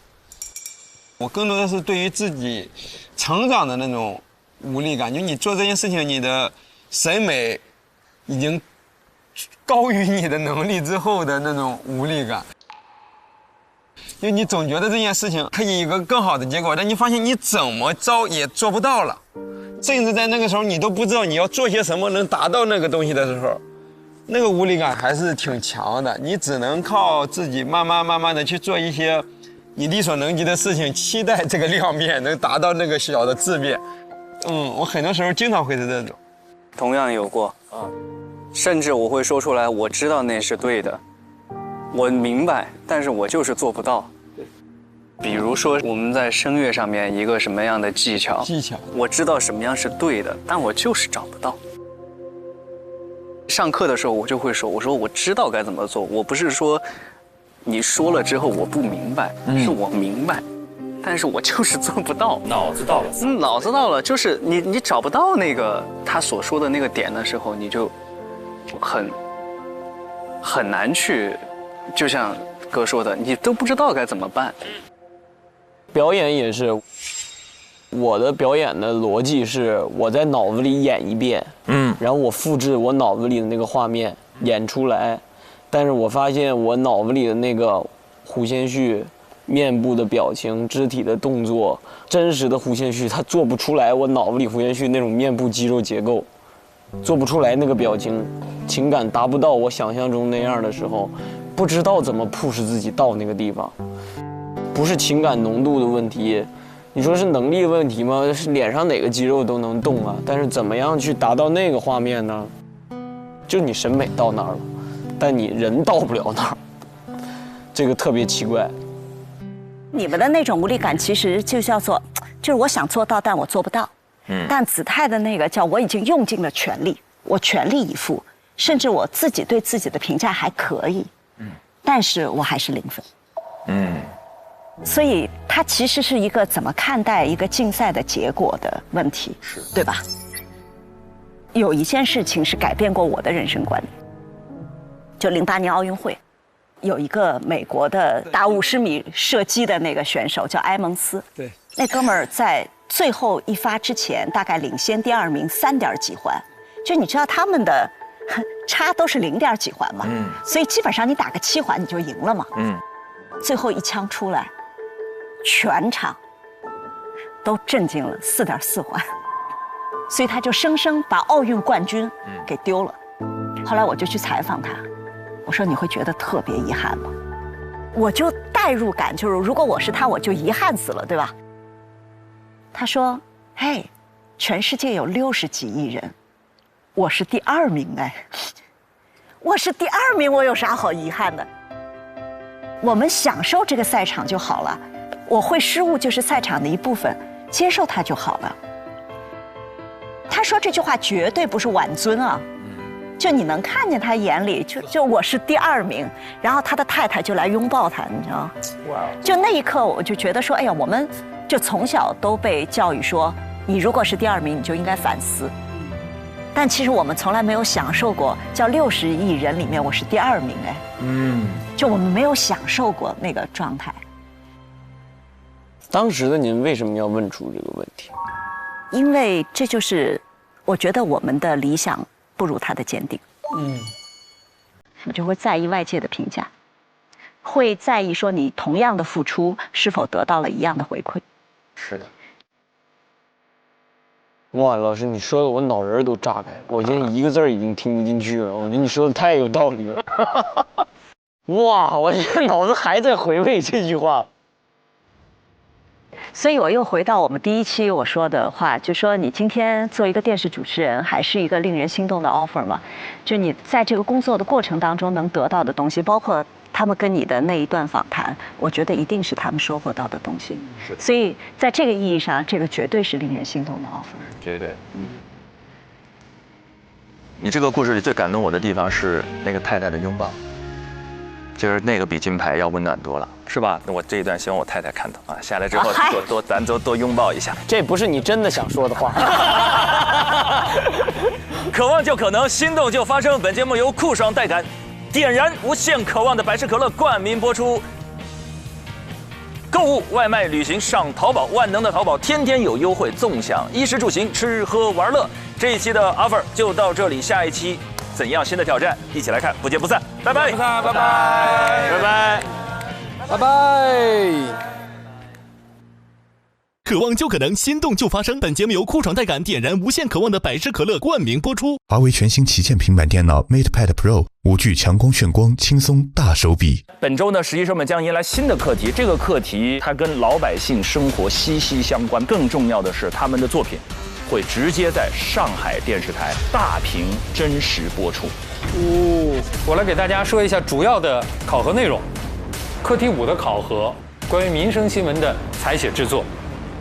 我更多的是对于自己成长的那种无力感，就你做这件事情，你的审美已经高于你的能力之后的那种无力感。就你总觉得这件事情可以有一个更好的结果，但你发现你怎么着也做不到了，甚至在那个时候你都不知道你要做些什么能达到那个东西的时候，那个无力感还是挺强的。你只能靠自己慢慢的去做一些你力所能及的事情，期待这个量变能达到那个小的质变。我很多时候经常会是这种。
同样有过甚至我会说出来，我知道那是对的，我明白，但是我就是做不到。比如说我们在声乐上面一个什么样的技巧，我知道什么样是对的，但我就是找不到。上课的时候我就会说，我说我知道该怎么做，我不是说你说了之后我不明白，是我明白，但是我就是做不到。
脑子到了，
脑子到了，就是你找不到那个他所说的那个点的时候，你就很难去，就像哥说的，你都不知道该怎么办。
表演也是，我的表演的逻辑是我在脑子里演一遍，然后我复制我脑子里的那个画面演出来，但是我发现我脑子里的那个胡先煦面部的表情、肢体的动作，真实的胡先煦他做不出来我脑子里胡先煦那种面部肌肉结构，做不出来那个表情，情感达不到我想象中那样的时候，不知道怎么push自己到那个地方，不是情感浓度的问题。你说是能力问题吗？是脸上哪个肌肉都能动啊，但是怎么样去达到那个画面呢？就你审美到那儿了，但你人到不了那儿，这个特别奇怪。
你们的那种无力感其实就叫做，就是我想做到，但我做不到。但子泰的那个叫我已经用尽了全力，我全力以赴，甚至我自己对自己的评价还可以。但是我还是0分。所以它其实是一个怎么看待一个竞赛的结果的问题，对吧？有一件事情是改变过我的人生观，就08年奥运会，有一个美国的打50米射击的那个选手叫埃蒙斯，
对，
那哥们儿在最后一发之前大概领先第2名3点几环，就你知道他们的差都是0点几环嘛，所以基本上你打个7环你就赢了嘛，最后一枪出来。全场都震惊了，4.4环，所以他就生生把奥运冠军给丢了。后来我就去采访他，我说你会觉得特别遗憾吗？我就代入感，就是如果我是他，我就遗憾死了，对吧？他说：“嘿，全世界有60几亿人，我是第2名哎，我是第2名，我有啥好遗憾的？我们享受这个赛场就好了。”我会失误就是赛场的一部分，接受它就好了。他说这句话绝对不是挽尊啊，就你能看见他眼里就我是第2名，然后他的太太就来拥抱他，你知道吗？就那一刻我就觉得说，哎呀，我们就从小都被教育说，你如果是第2名，你就应该反思。但其实我们从来没有享受过，叫60亿人里面我是第2名哎，就我们没有享受过那个状态。
当时的您为什么要问出这个问题？
因为这就是我觉得我们的理想不如他的坚定。我就会在意外界的评价，会在意说你同样的付出是否得到了一样的回馈。
是的。哇，老师，你说的我脑仁都炸开，我现在一个字已经听不进去了。我觉得你说的太有道理了。哇，我现在脑子还在回味这句话。
所以我又回到我们第1期我说的话，就说你今天做一个电视主持人，还是一个令人心动的 offer 嘛？就你在这个工作的过程当中能得到的东西，包括他们跟你的那一段访谈，我觉得一定是他们收获到的东西。所以在这个意义上，这个绝对是令人心动的 offer。
绝对。你这个故事里最感动我的地方是那个太太的拥抱。就是那个比金牌要温暖多了，是吧？那我这一段希望我太太看到啊，下来之后咱多拥抱一下。
这不是你真的想说的话。
渴望就可能，心动就发生。本节目由酷爽带感点燃无限渴望的百事可乐冠名播出。购物、外卖、旅行上淘宝，万能的淘宝天天有优惠，纵享衣食住行、吃喝玩乐。这一期的 offer 就到这里，下一期怎样新的挑战，一起来看，不见不散，拜拜，拜拜，拜拜，
拜拜。
渴望就可能，心动就发生。本节目由酷爽带感点燃无限渴望的百事可乐冠名播出。
华为全新旗舰平板电脑 MatePad Pro 5G 强光炫光，轻松大手笔。
本周呢，实习生们将迎来新的课题，这个课题它跟老百姓生活息息相关。更重要的是，他们的作品会直接在上海电视台大屏真实播出。
我来给大家说一下主要的考核内容。课题5的考核，关于民生新闻的采写制作。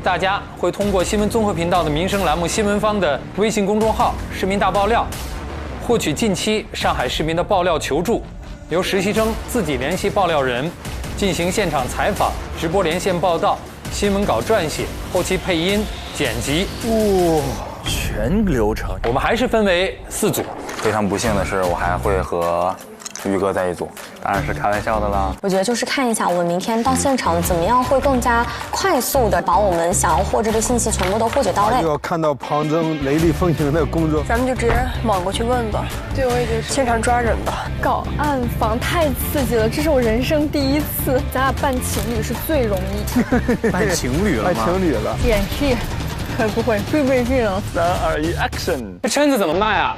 大家会通过新闻综合频道的民生栏目新闻方的微信公众号市民大爆料，获取近期上海市民的爆料求助，由实习生自己联系爆料人，进行现场采访、直播连线报道、新闻稿撰写、后期配音、剪辑，
全流程。
我们还是分为4组。
非常不幸的是，我还会和宇哥在一组，当然是开玩笑的啦。
我觉得就是看一下我们明天到现场怎么样会更加快速的把我们想要获知的信息全部都获取到位。
要看到庞征雷厉风行的工作，
咱们就直接莽过去问吧。对，我也觉得现场抓人吧。
搞暗访太刺激了，这是我人生第一次，咱俩扮情侣是最容易。
扮情侣了吗？
扮情侣了。
演戏，会不会会被这种
？3、2、1 ，Action！
这蛏子怎么卖啊？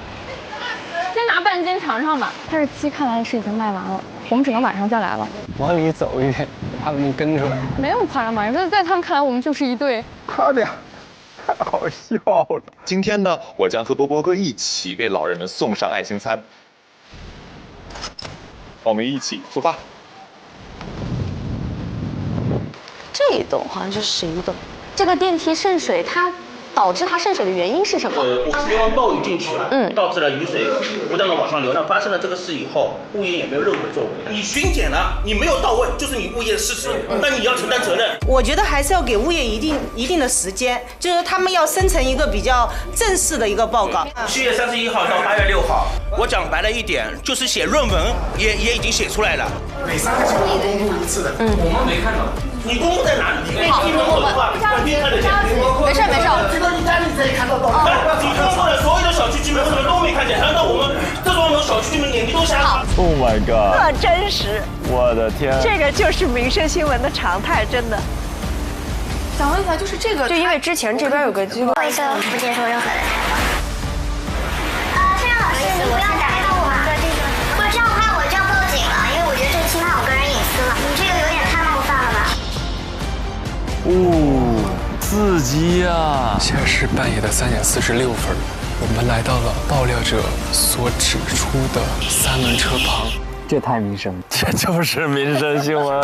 先拿半斤尝尝吧。但是鸡看来是已经卖完了，我们只能晚上再来了。
往里走一点，怕他们跟出来。
没有夸张吧？在他们看来，我们就是一对。
快点，太好笑了。
今天呢，我将和波波哥一起为老人们送上爱心餐。我们一起出发。
这一栋好像是11栋。这个电梯渗水，它导致它渗水的原因是什么？
我是用暴雨进去了，导致了雨水不断的往上流。那发生了这个事以后，物业也没有任何作为。你巡检了，你没有到位，就是你物业的失职，那你要承担责任。
我觉得还是要给物业一定的时间，就是他们要生成一个比较正式的一个报告。
7月31号到8月6号，我讲白了一点，就是写论文也已经写出来了。
每3个季度公布一次的，我们没看到。
你公布在哪里？你
好，
公布的话，管店看得见。
没事没事。
知道你家里可以看到多少？你公布的所有的小区居民为什么都没看见？难道我们这幢楼小区居民眼睛都瞎了
？Oh my god！
特真实，
我的天，
这个就是民生新闻的常态，真的。
想问一下，就是这个，
就因为之前这边有个机构，
不接受任何的采访。摄像老师，你不要打扰我啊！不这样的话，我就要报警了，因为我觉得这侵犯我个人隐私了。你这个有点太冒犯了吧？
刺激呀！
现在是半夜的3点46分，我们来到了爆料者所指出的3轮车旁。
这太民生，
这就是民生新闻。